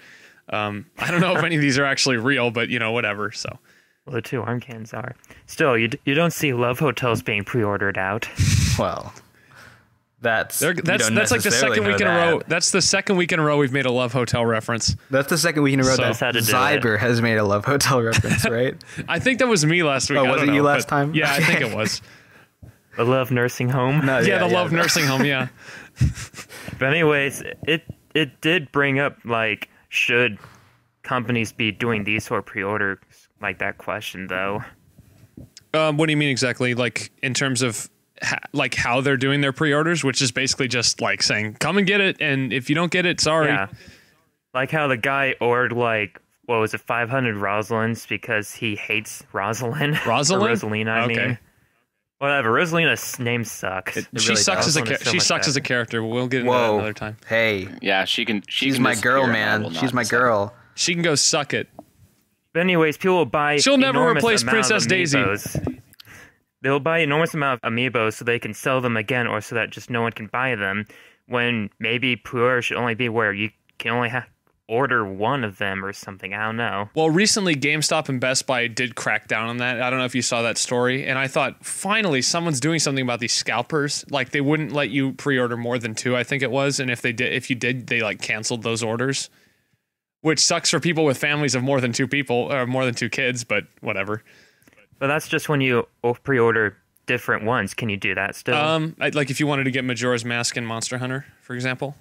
I don't know if any of these are actually real, but whatever. So, well, the 2 arm cannons are. Still, you don't see Love Hotels being pre-ordered out. Well, that's like the second week in a row. That's the second week in a row we've made a Love Hotel reference. That's the second week in a row that Xiaber has made a Love Hotel reference, right? I think that was me last week. Oh, was it you last time? Yeah, I think it was. The Love Nursing Home? No, the Love Nursing Home, yeah. But anyways, it did bring up, like, should companies be doing these sort of pre-orders, like that question, though? What do you mean exactly? Like, in terms of how they're doing their pre-orders, which is basically just like saying, come and get it, and if you don't get it, sorry. Yeah. Like how the guy ordered, like, what was it, 500 Rosalins because he hates Rosalind? Rosalind? Or Rosalina, I mean. Whatever, Rosalina's name sucks. She sucks as a character. We'll get into that another time. Hey. Yeah, she's my girl, man. She's my girl. She can go suck it. But anyways, people will buy She'll never replace Princess Daisy. They'll buy an enormous amount of Amiibos so they can sell them again, or so that just no one can buy them, when maybe pre-order should only be where you can only order one of them or something. I don't know. Well, recently GameStop and Best Buy did crack down on that. I don't know if you saw that story, and I thought finally someone's doing something about these scalpers. Like, they wouldn't let you pre-order more than 2, I think it was, and if you did, they like canceled those orders, which sucks for people with families of more than 2 people or more than 2 kids, but whatever. But that's just when you pre-order different ones. Can you do that still? Like if you wanted to get Majora's Mask and Monster Hunter, for example.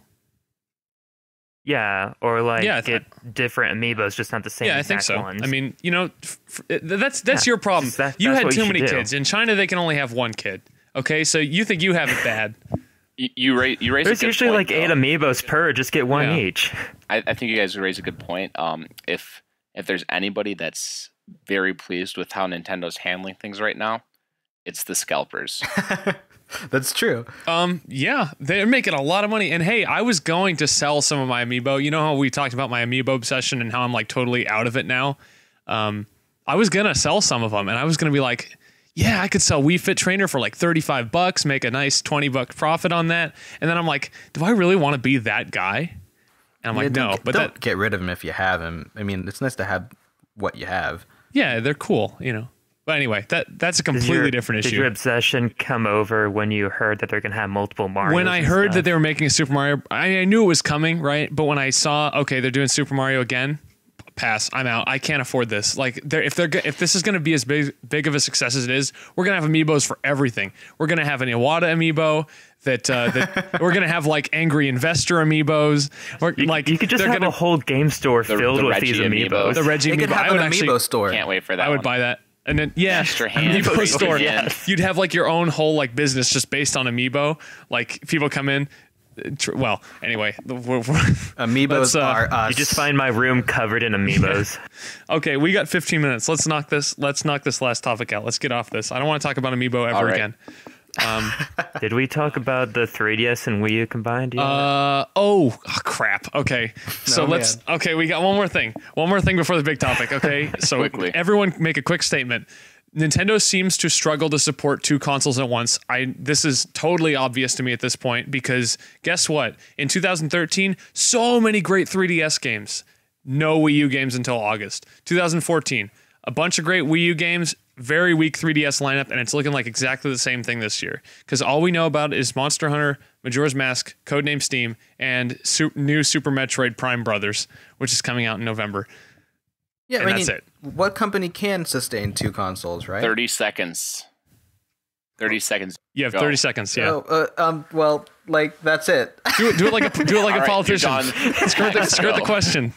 Yeah, or get different Amiibos, just not the same. Yeah, I think so. Ones. I mean, that's your problem. You had too many kids. In China, they can only have 1 kid. Okay, so you think you have it bad. You raise There's usually point, 8 Amiibos per. Just get 1 each. I think you guys raise a good point. If there's anybody that's very pleased with how Nintendo's handling things right now, it's the scalpers. That's true. Yeah, they're making a lot of money. And hey, I was going to sell some of my Amiibo. You know how we talked about my Amiibo obsession and how I'm like totally out of it now? I was going to sell some of them, and I was going to be like, yeah, I could sell Wii Fit Trainer for like $35, make a nice $20 profit on that. And then I'm like, do I really want to be that guy? And I'm like, no. But don't get rid of him if you have him. I mean, it's nice to have what you have. Yeah, they're cool, But anyway, that's a completely different issue. Did your obsession come over when you heard that they're going to have multiple Marios? When I heard that they were making a Super Mario, I knew it was coming, right? But when I saw, okay, they're doing Super Mario again, pass. I'm out. I can't afford this. Like, if this is going to be as big of a success as it is, we're going to have Amiibos for everything. We're going to have an Iwata Amiibo. That we're gonna have like angry investor Amiibos. You could just have a whole game store filled with these Amiibos. The Reggie Amiibo. I would Amiibo store. Can't wait for that. I would buy that. And then Amiibo store. Yes. You'd have like your own whole like business just based on Amiibo. Like people come in. Well, anyway, Amiibos are us. You just find my room covered in Amiibos. Okay, we got 15 minutes. Let's knock this last topic out. Let's get off this. I don't want to talk about Amiibo ever again. Did we talk about the 3DS and Wii U combined yet? Oh crap. Okay. So we got one more thing before the big topic. Okay. So Quickly. Everyone make a quick statement. Nintendo seems to struggle to support 2 consoles at once. This is totally obvious to me at this point, because guess what? In 2013, so many great 3DS games. No Wii U games until August. 2014, a bunch of great Wii U games, very weak 3DS lineup, and it's looking like exactly the same thing this year. Because all we know about is Monster Hunter, Majora's Mask, Codename Steam, and new Super Metroid Prime Brothers, which is coming out in November. Yeah, and that's it. What company can sustain 2 consoles, right? 30 seconds. 30 seconds. You have Go. 30 seconds. Yeah. So, well, like that's it. Do it like a All right, politician. you're done. Skirt the Go. question.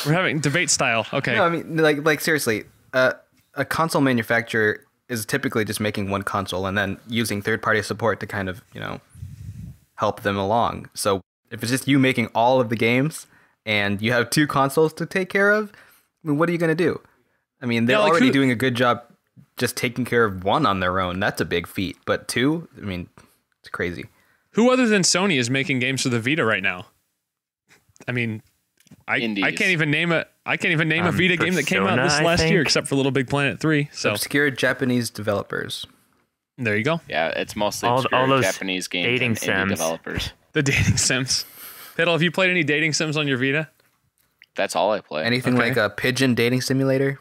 We're having debate style. Okay. No, I mean, like seriously, a console manufacturer is typically just making one console and then using third-party support to kind of, help them along. So if it's just you making all of the games and you have 2 consoles to take care of, I mean, what are you going to do? I mean, they're already doing a good job just taking care of 1 on their own. That's a big feat. But 2, I mean, it's crazy. Who other than Sony is making games for the Vita right now? I mean, I can't even name a Vita game that came out this last year, except for Little Big Planet 3. So obscure Japanese developers. There you go. Yeah, it's mostly all those Japanese games dating and indie sims. developers. The dating sims. Piddle, have you played any dating sims on your Vita? That's all I play. Anything like a pigeon dating simulator?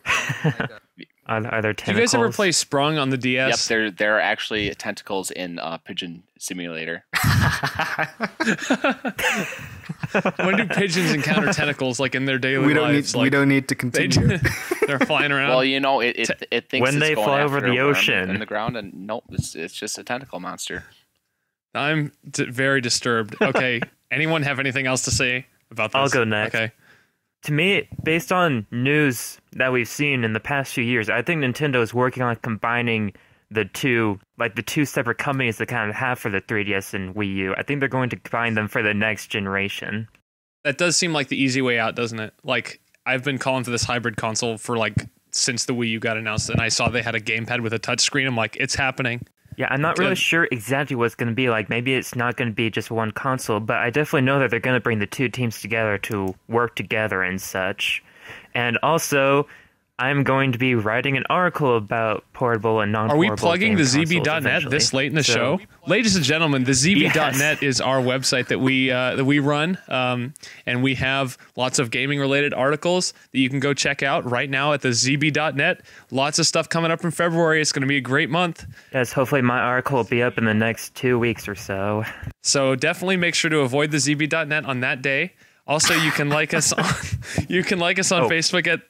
Are there tentacles? Do you guys ever play Sprung on the DS? Yep, there are actually tentacles in Pigeon Simulator. When do pigeons encounter tentacles like in their daily lives? We don't need to continue. They're flying around. Well, it thinks When it's they going fly after over a the worm ocean. in the ground, and nope, it's just a tentacle monster. I'm very disturbed. Okay, anyone have anything else to say about this? I'll go next. Okay. To me, based on news that we've seen in the past few years, I think Nintendo is working on combining the two separate companies that kind of have for the 3DS and Wii U. I think they're going to combine them for the next generation. That does seem like the easy way out, doesn't it? Like, I've been calling for this hybrid console for since the Wii U got announced, and I saw they had a gamepad with a touchscreen. I'm like, it's happening. Yeah, I'm not really sure exactly what it's going to be like. Maybe it's not going to be just one console, but I definitely know that they're going to bring the 2 teams together to work together and such. And also, I'm going to be writing an article about portable and non-portable. Are we plugging the game consoles ZB.net eventually. this late in the show? Ladies and gentlemen, the ZB.net is our website that we run, and we have lots of gaming-related articles that you can go check out right now at the ZB.net. Lots of stuff coming up in February. It's going to be a great month. Yes, hopefully my article will be up in the next 2 weeks or so. So definitely make sure to avoid the ZB.net on that day. Also, you can like us on Facebook at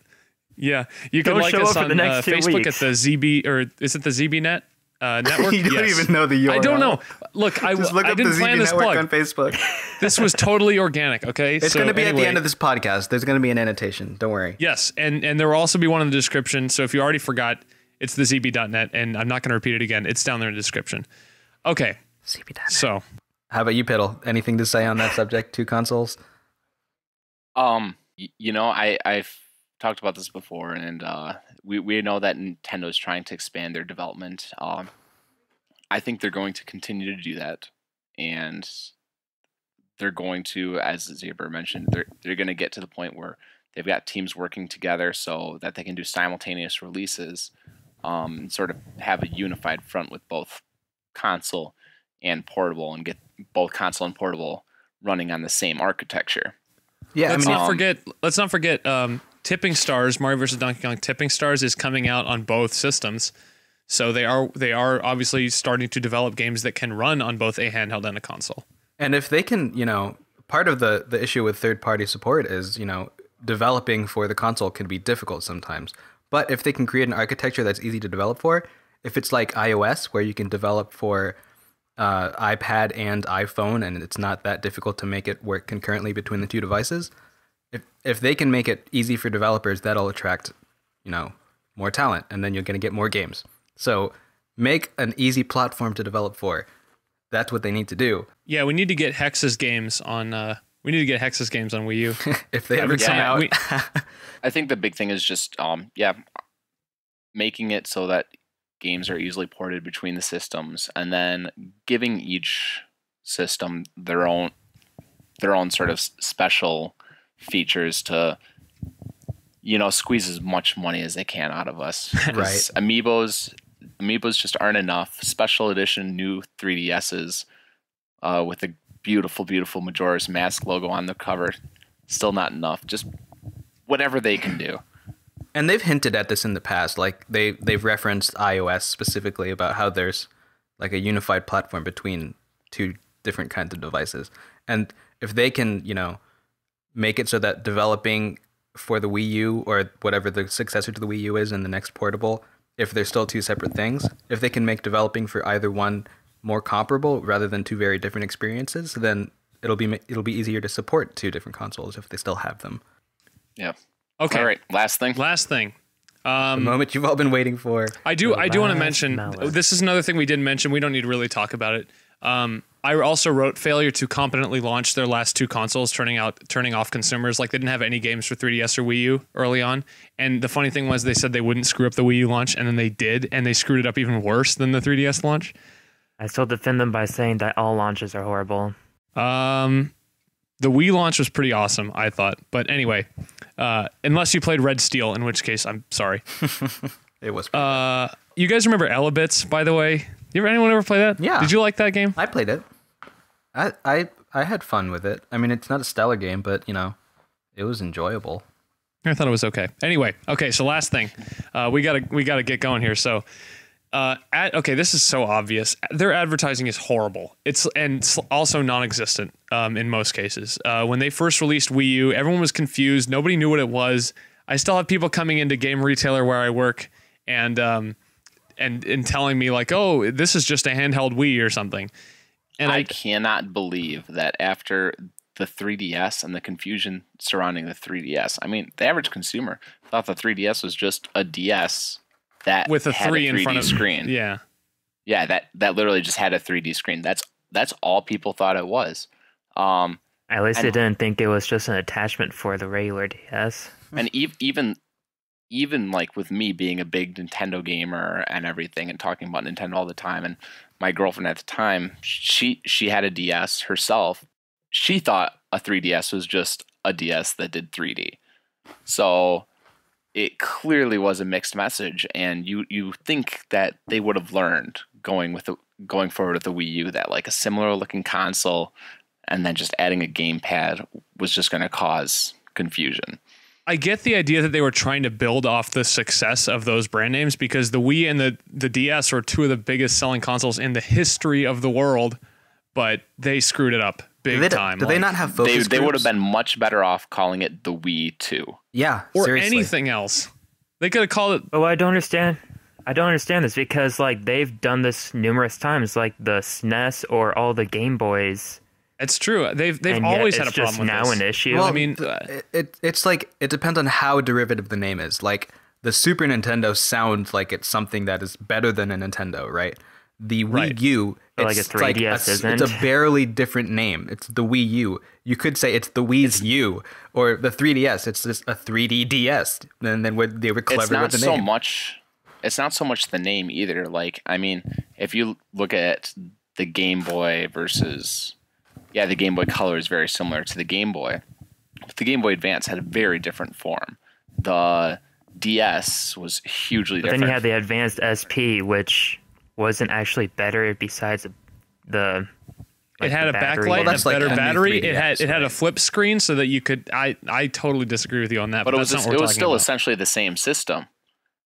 you can Don't like show us up for on the next 2 Facebook weeks. at the ZB, or is it the ZBNet network? You don't even know the URL. I don't know. Look, I Just look up didn't the plan ZB this Network plug. on Facebook. This was totally organic. Okay, It's going to be at the end of this podcast. There's going to be an annotation. Don't worry. Yes, and there will also be one in the description. So if you already forgot, it's the ZB.net, and I'm not going to repeat it again. It's down there in the description. Okay, ZB.net. so How about you, Piddle? Anything to say on that subject? 2 consoles? I've talked about this before, and we know that Nintendo is trying to expand their development. I think they're going to continue to do that, and they're going to, as Xiaber mentioned, they're going to get to the point where they've got teams working together so that they can do simultaneous releases, sort of have a unified front with both console and portable, and get both console and portable running on the same architecture. Yeah, let's not forget. Tipping Stars, Mario vs. Donkey Kong Tipping Stars is coming out on both systems. So they are obviously starting to develop games that can run on both a handheld and a console. And if they can, part of the issue with third-party support is, developing for the console can be difficult sometimes. But if they can create an architecture that's easy to develop for, if it's like iOS, where you can develop for iPad and iPhone, and it's not that difficult to make it work concurrently between the 2 devices, if they can make it easy for developers, that'll attract, more talent, and then you're going to get more games. So make an easy platform to develop for. That's what they need to do. Yeah, we need to get Hex's games on. Wii U. If they ever come out. I think the big thing is just making it so that games are easily ported between the systems, and then giving each system their own sort of special features to squeeze as much money as they can out of us. Right. Amiibos just aren't enough. Special edition new 3DSs with the beautiful Majora's Mask logo on the cover, still not enough. Just whatever they can do. And they've hinted at this in the past. Like they've referenced iOS specifically about how there's like a unified platform between two different kinds of devices. And if they can, make it so that developing for the Wii U or whatever the successor to the Wii U is in the next portable, if they're still two separate things, if they can make developing for either one more comparable rather than two very different experiences, then it'll be easier to support two different consoles if they still have them. Yeah. Okay. All right. Last thing. The moment you've all been waiting for. I do want to mention, this is another thing we didn't mention. We don't need to really talk about it. I also wrote failure to competently launch their last two consoles, turning off consumers. Like they didn't have any games for 3DS or Wii U early on. And the funny thing was they said they wouldn't screw up the Wii U launch, and then they did, and they screwed it up even worse than the 3DS launch. I still defend them by saying that all launches are horrible. The Wii launch was pretty awesome, I thought. But anyway, unless you played Red Steel, in which case I'm sorry. It was. You guys remember Elebits, by the way? Anyone ever play that? Yeah. Did you like that game? I played it. I had fun with it. I mean, it's not a stellar game, but it was enjoyable. I thought it was okay. Anyway, so last thing, we gotta get going here. So, this is so obvious. Their advertising is horrible. It's also non-existent in most cases. When they first released Wii U, everyone was confused. Nobody knew what it was. I still have people coming into Game Retailer where I work and telling me like, oh, this is just a handheld Wii or something. And I cannot believe that after the 3DS and the confusion surrounding the 3DS, I mean, the average consumer thought the 3DS was just a DS that with a had 3 a 3D in front of screen. Yeah. Yeah, that literally just had a 3D screen. That's all people thought it was. At least they didn't think it was just an attachment for the regular DS. And even like with me being a big Nintendo gamer and everything and talking about Nintendo all the time, and my girlfriend at the time, she had a DS herself. She thought a 3DS was just a DS that did 3D. So it clearly was a mixed message, and you think that they would have learned going forward with the Wii U that like a similar looking console and then just adding a gamepad was just going to cause confusion. I get the idea that they were trying to build off the success of those brand names because the Wii and the DS are two of the biggest selling consoles in the history of the world, but they screwed it up big time. Do they not have focus groups? They would have been much better off calling it the Wii 2. Yeah, or seriously. anything else. They could have called it. Oh, I don't understand this because like they've done this numerous times, like the SNES or all the Game Boys. It's true. They've always had a problem with now this. An issue. Well, I mean, it's like it depends on how derivative the name is. Like the Super Nintendo sounds like it's something that is better than a Nintendo, right? The Wii U, like a 3DS isn't. It's a barely different name. It's the Wii U. You could say it's the Wii's U, or the 3DS. It's just a 3D DS. And then they were clever with the name. It's not so much the name either. Like, I mean, if you look at the Game Boy versus... Yeah, the Game Boy Color is very similar to the Game Boy. But the Game Boy Advance had a very different form. The DS was hugely different. Then you had the Advanced SP, which wasn't actually better besides the... It had a backlight, a better battery. It had a flip screen so that you could... I totally disagree with you on that. But it was still essentially the same system.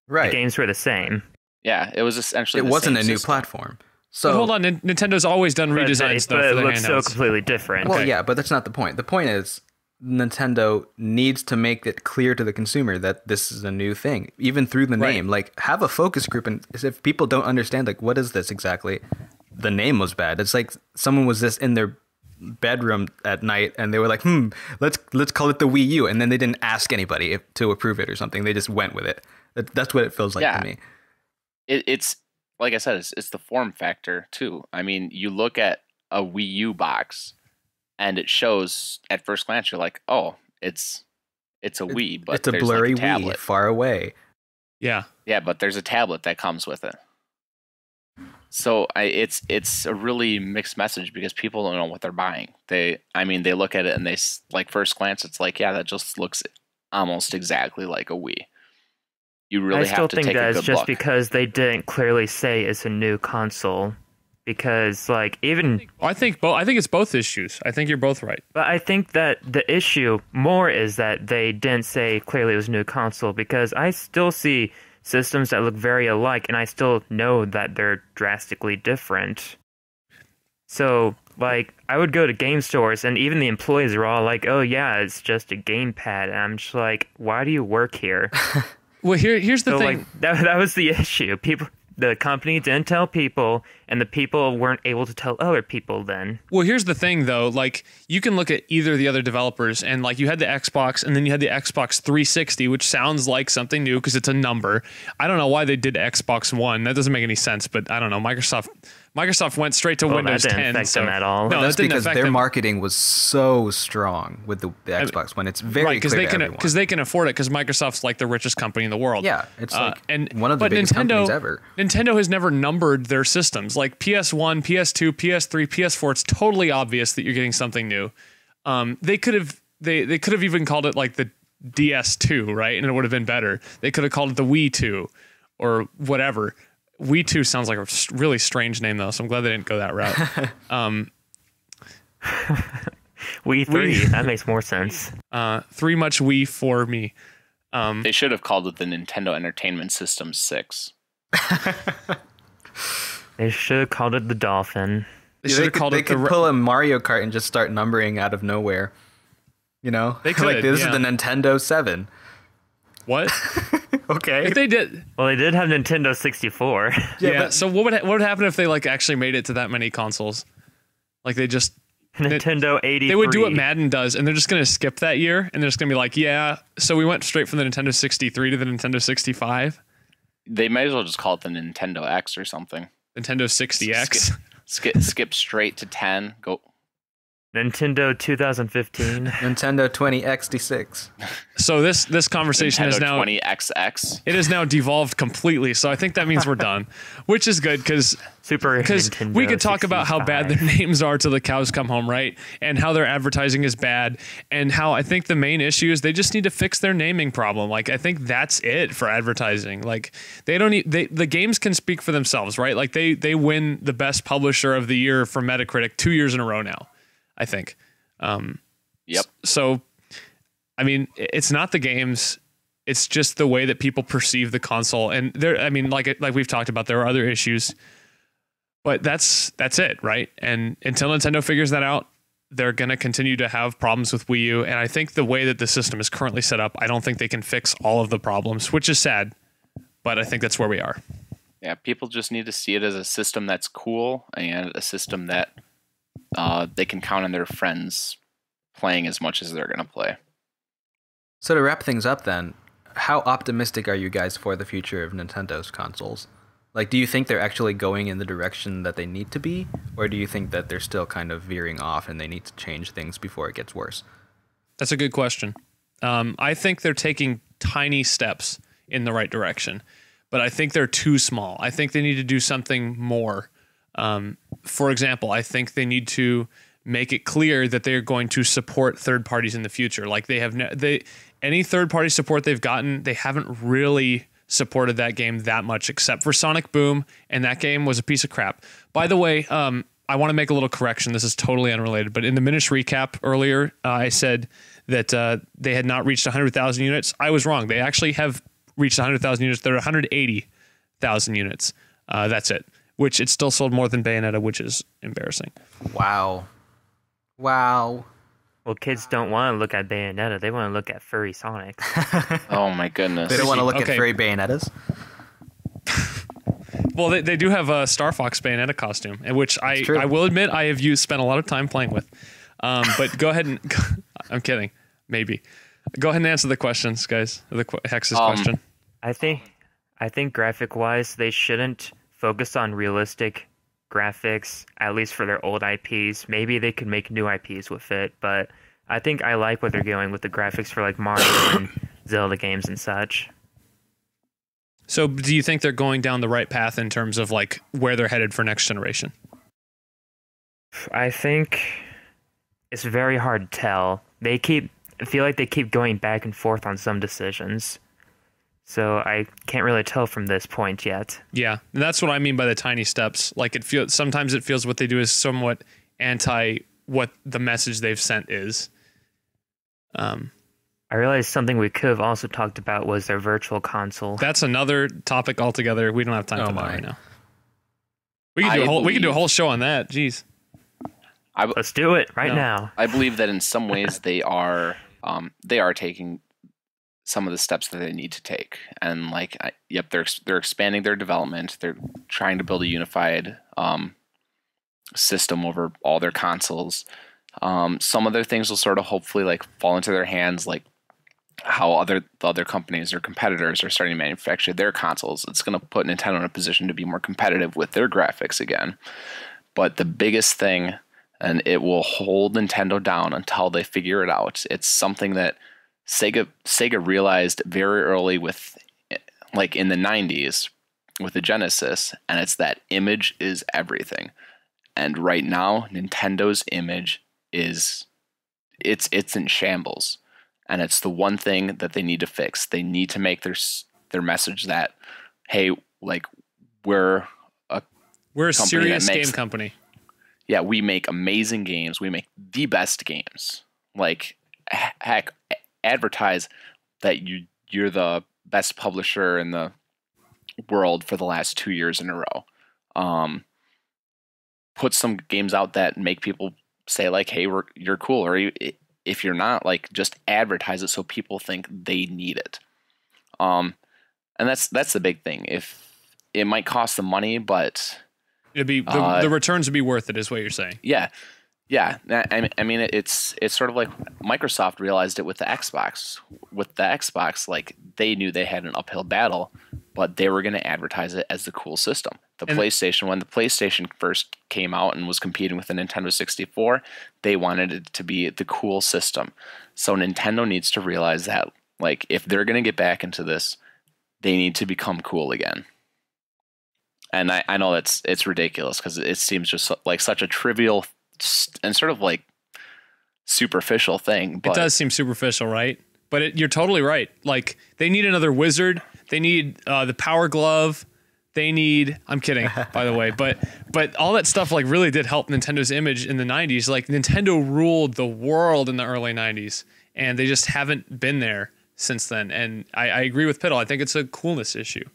Right. The games were the same. Yeah, it was essentially the same wasn't a new system. platform. So but hold on, Nintendo's always done redesign stuff but for their it looks so handhelds. completely different. Well, yeah, but that's not the point. The point is Nintendo needs to make it clear to the consumer that this is a new thing, even through the name. Like, have a focus group, and if people don't understand, like, what is this exactly? The name was bad. It's like someone was just in their bedroom at night, and they were like, let's call it the Wii U, and then they didn't ask anybody to approve it or something. They just went with it. That's what it feels like to me. It's like I said, it's the form factor too. I mean, you look at a Wii U box, and it shows at first glance, you're like, oh, it's a Wii, but it's a blurry Wii far away. Yeah, but there's a tablet that comes with it. So it's a really mixed message because people don't know what they're buying. They look at it and they like first glance, it's like, yeah, that just looks almost exactly like a Wii. You really have to take a good look. I still think that it's just because they didn't clearly say it's a new console. because like even I think it's both issues. I think you're both right. but I think that the issue more is that they didn't say clearly it was a new console, because I still see systems that look very alike and I still know that they're drastically different. So like I would go to game stores and even the employees are all like, "Oh yeah, it's just a gamepad." And I'm just like, "Why do you work here?" Well, here's the So thing. like that was the issue. The company didn't tell people, and the people weren't able to tell other people then. Well, here's the thing, though. Like, you can look at either of the other developers, and like you had the Xbox, and then you had the Xbox 360, which sounds like something new because it's a number. I don't know why they did Xbox One. That doesn't make any sense. But I don't know. Microsoft went straight to Windows that didn't 10. affect So them at all. No, That's that didn't because affect their them. marketing was so strong with the Xbox One. It's very Right, clear to everyone. because they can afford it, because Microsoft's like the richest company in the world. Yeah, it's like and one of the but biggest Nintendo, companies ever. Nintendo has never numbered their systems. Like PS1, PS2, PS3, PS4. It's totally obvious that you're getting something new. They could have even called it like the DS2, right? And it would have been better. They could have called it the Wii 2 or whatever. Wii 2 sounds like a really strange name though, so I'm glad they didn't go that route. Wii 3, that makes more sense. 3 much Wii for me. They should have called it the Nintendo Entertainment System 6. They should have called it the Dolphin. They should have called they it could pull a Mario Kart and just start numbering out of nowhere. You know? They could, like this yeah. is the Nintendo 7. What? Okay. If they did. Well, they did have Nintendo 64. Yeah. but- So what would happen if they like actually made it to that many consoles? Like they just Nintendo 83. they would do what Madden does, and they're just gonna skip that year, and they're just gonna be like, yeah. So we went straight from the Nintendo 63 to the Nintendo 65, They might as well just call it the Nintendo X or something. Nintendo 60X. Skip straight to 10. Go. Nintendo 2015. Nintendo 20XD6. So this conversation Nintendo is now 20XX. it has now devolved completely. So I think that means we're done, which is good because Super Nintendo we could talk about how bad 65. their names are till the cows come home, right? And how their advertising is bad, and how I think the main issue is they just need to fix their naming problem. Like I think that's it for advertising. Like they don't need the games can speak for themselves, right? Like they win the best publisher of the year from Metacritic 2 years in a row now, I think. Yep. So, I mean, it's not the games. It's just the way that people perceive the console. And there, I mean, like we've talked about, there are other issues, but that's it, right? And until Nintendo figures that out, they're going to continue to have problems with Wii U. And I think the way that the system is currently set up, I don't think they can fix all of the problems, which is sad, but I think that's where we are. Yeah, people just need to see it as a system that's cool and a system that they can count on their friends playing as much as they're going to play. So to wrap things up then, how optimistic are you guys for the future of Nintendo's consoles? Like, do you think they're actually going in the direction that they need to be? Or do you think that they're still kind of veering off and they need to change things before it gets worse? That's a good question. I think they're taking tiny steps in the right direction, but I think they're too small. I think they need to do something more. For example, I think they need to make it clear that they're going to support third parties in the future. Like they have any third party support they've gotten, they haven't really supported that game that much, except for Sonic Boom, and that game was a piece of crap. By the way, I want to make a little correction. This is totally unrelated, but in the Minish recap earlier, I said that they had not reached 100,000 units. I was wrong. They actually have reached 100,000 units. They're 180,000 units. That's it. Which it still sold more than Bayonetta, which is embarrassing. Wow. Well, kids don't want to look at Bayonetta. They want to look at furry Sonic. Oh my goodness. They don't want to look Okay. at furry Bayonettas? Well, they do have a Star Fox Bayonetta costume, and which true. I will admit I have spent a lot of time playing with. But go ahead and I'm kidding. Maybe. Go ahead and answer the questions, guys. Hex's question. I think graphic-wise, they shouldn't focus on realistic graphics, at least for their old IPs. Maybe they could make new IPs with it, but I think I like what they're doing with the graphics for like Mario and Zelda games and such. So do you think they're going down the right path in terms of like where they're headed for next generation? I think it's very hard to tell. I feel like they keep going back and forth on some decisions. So I can't really tell from this point yet. Yeah, and that's what I mean by the tiny steps. Like sometimes it feels what they do is somewhat anti what the message they've sent is. I realized something we could have also talked about was their virtual console. That's another topic altogether. We don't have time for that right now. We could do a whole show on that. Jeez. Let's do it now. I believe that in some ways they are taking some of the steps that they need to take, and they're expanding their development. They're trying to build a unified system over all their consoles. Some other things will sort of hopefully fall into their hands, like how the other companies or competitors are starting to manufacture their consoles. It's going to put Nintendo in a position to be more competitive with their graphics again. But the biggest thing, and it will hold Nintendo down until they figure it out. It's something that Sega realized very early with, in the 90s with the Genesis, and it's that image is everything. And right now, Nintendo's image it's in shambles, and it's the one thing that they need to fix. They need to make their message that, hey, we're a serious game company. Yeah, we make amazing games. We make the best games. Heck, advertise that you're the best publisher in the world for the last 2 years in a row. Put some games out that make people say hey, you're cool, or if you're not, just advertise it so people think they need it. And that's the big thing. If it might cost them money, but it'd be the returns would be worth it, is what you're saying. Yeah. I mean, it's sort of like Microsoft realized it with the Xbox. With the Xbox, they knew they had an uphill battle, but they were going to advertise it as the cool system. When the PlayStation first came out and was competing with the Nintendo 64, they wanted it to be the cool system. So Nintendo needs to realize that, if they're going to get back into this, they need to become cool again. And I know it's ridiculous because it seems just such a trivial and sort of superficial thing. But it does seem superficial, right? But you're totally right. They need another wizard. They need the Power Glove. They need. I'm kidding, by the way. But all that stuff really did help Nintendo's image in the 90s. Nintendo ruled the world in the early 90s, and they just haven't been there since then. And I agree with Piddle. I think it's a coolness issue.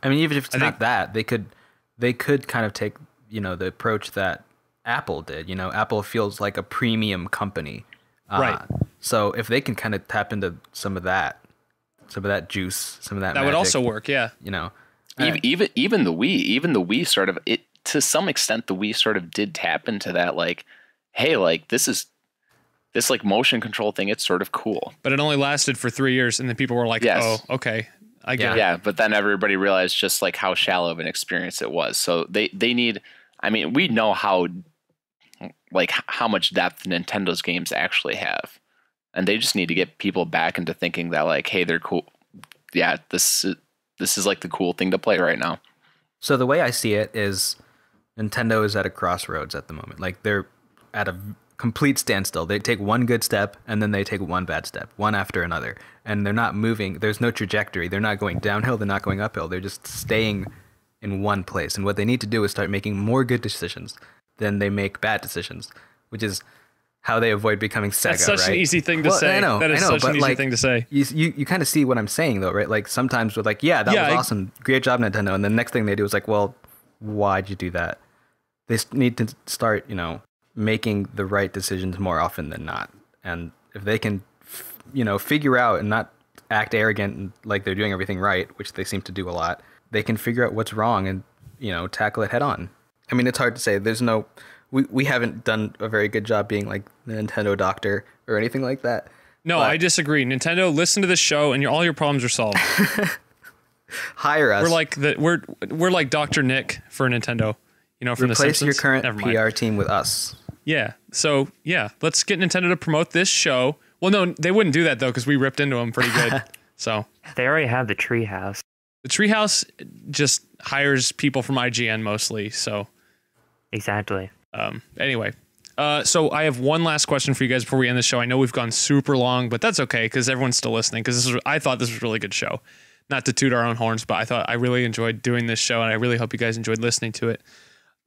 I mean, even if it's not that, they could kind of take the approach that Apple did. Apple feels like a premium company, right? So if they can kind of tap into some of that juice, some of that magic, would also work. Yeah, even the Wii sort of, it to some extent, the Wii sort of did tap into that. Hey, this motion control thing, it's sort of cool. But it only lasted for 3 years, and then people were like, yes. "Oh, okay, I get it." Yeah, but then everybody realized just how shallow of an experience it was. So they need. I mean, we know how much depth Nintendo's games actually have, and they just need to get people back into thinking that hey, they're cool. Yeah, this is the cool thing to play right now. So the way I see it is Nintendo is at a crossroads at the moment. They're at a complete standstill. They take one good step and then they take one bad step, one after another, and they're not moving. There's no trajectory. They're not going downhill. They're not going uphill. They're just staying in one place. And what they need to do is start making more good decisions than they make bad decisions, which is how they avoid becoming Sega. That's such right? an easy thing to say. I know, such an easy thing to say. You kind of see what I'm saying though, right? Sometimes with that was awesome, great job Nintendo, and the next thing they do is well, why'd you do that? They need to start, making the right decisions more often than not. And if they can, figure out and not act arrogant like they're doing everything right, which they seem to do a lot, they can figure out what's wrong and, tackle it head on. I mean, it's hard to say. We haven't done a very good job being the Nintendo doctor or anything like that. No, I disagree. Nintendo, listen to this show and all your problems are solved. Hire us. We're like Dr. Nick for Nintendo. From The Simpsons. Replace your current PR team with us. Yeah. So, let's get Nintendo to promote this show. Well, no, they wouldn't do that, though, because we ripped into them pretty good. So they already have the Treehouse. The Treehouse just hires people from IGN mostly. So exactly. Anyway, So I have one last question for you guys before we end the show. I know we've gone super long, but that's okay because everyone's still listening. Because I thought this was a really good show. Not to toot our own horns, but I really enjoyed doing this show, and I really hope you guys enjoyed listening to it.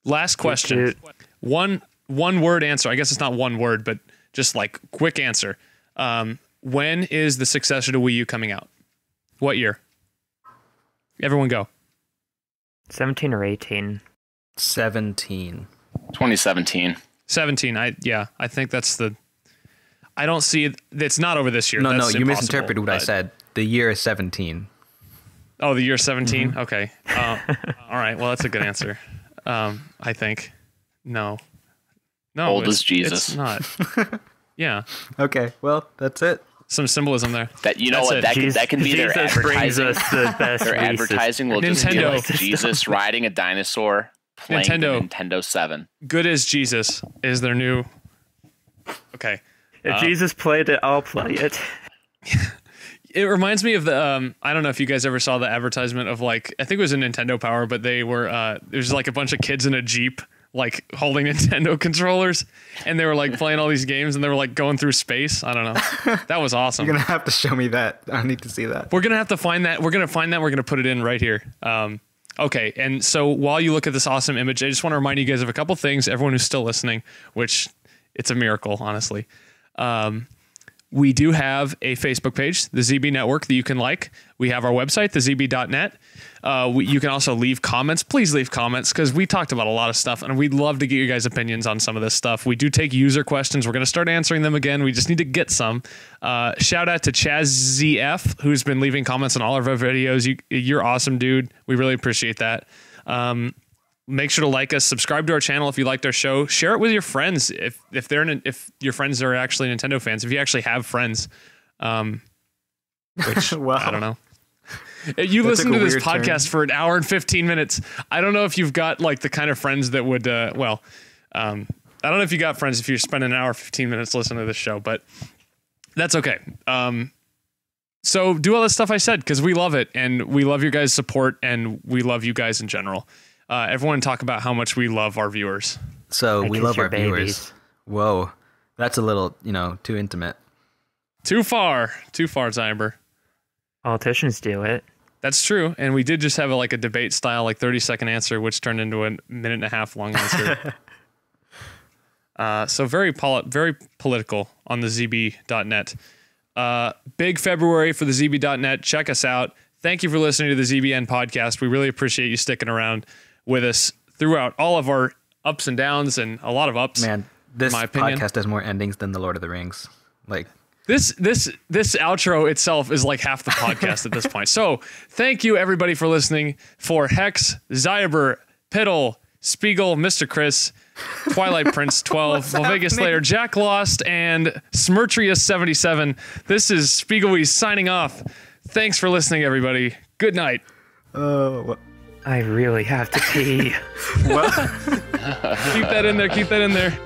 Last question. One word answer. I guess it's not one word, but just like quick answer. When is the successor to Wii U coming out? What year? Everyone go. 17 or 18. 17. 2017. 17. I think that's the. I don't see it. It's not over this year. No, That's you impossible, misinterpreted what I said. The year is 17. Oh, the year 17? Mm-hmm. Okay. All right. Well, that's a good answer. I think. No. Old as Jesus. It's not. Yeah. Okay. Well, that's it. Some symbolism there. That that can be Jesus their advertising. Brings us the best their advertising will just be like Nintendo. Jesus riding a dinosaur playing the Nintendo 7. Good as Jesus is their new. Okay. If Jesus played it, I'll play it. It reminds me of the I don't know if you guys ever saw the advertisement of like I think it was a Nintendo Power, but they were there's like a bunch of kids in a Jeep like holding Nintendo controllers, and they were like playing all these games, and they were like going through space. I don't know. That was awesome. You're gonna have to show me that. I need to see that. We're gonna have to find that. We're gonna find that. We're gonna put it in right here. Okay, and so while you look at this awesome image, I just want to remind you guys of a couple things. Everyone who's still listening, which it's a miracle, honestly. We do have a Facebook page, the ZB Network, that you can like. We have our website, thezb.net. You can also leave comments. Please leave comments because we talked about a lot of stuff, and we'd love to get you guys' opinions on some of this stuff. We do take user questions. We're going to start answering them again. We just need to get some. Shout out to ChazZF, who's been leaving comments on all of our videos. You're awesome, dude. We really appreciate that. Make sure to like us, subscribe to our channel if you liked our show, share it with your friends if your friends are actually Nintendo fans, if you actually have friends, which Wow. I don't know. You listen to this podcast for an hour and 15 minutes. I don't know if you've got like the kind of friends that would, I don't know if you got friends if you're spending an hour, 15 minutes listening to this show, but that's okay. So do all the stuff I said because we love it and we love your guys' support and we love you guys in general. Everyone talk about how much we love our viewers. So we love our babies. viewers. Whoa, that's a little, too intimate. Too far, Xiaber. Politicians do it. That's true, and we did just have a debate style 30-second answer, which turned into a minute and a half long answer. So very political on the ZB.net. Big February for the ZB.net. Check us out. Thank you for listening to the ZBN podcast. We really appreciate you sticking around with us throughout all of our ups and downs and a lot of ups. Man, this in my opinion. podcast has more endings than the Lord of the Rings. This outro itself is like half the podcast at this point. So thank you everybody for listening. For Hex, Xiaber, Piddle, Spiegel, Mr. Chris, Twilight Prince 12, Vegas Slayer, Jack Lost, and Smirtrius77. This is Spiegelwees signing off. Thanks for listening, everybody. Good night. I really have to pee. Well, Keep that in there.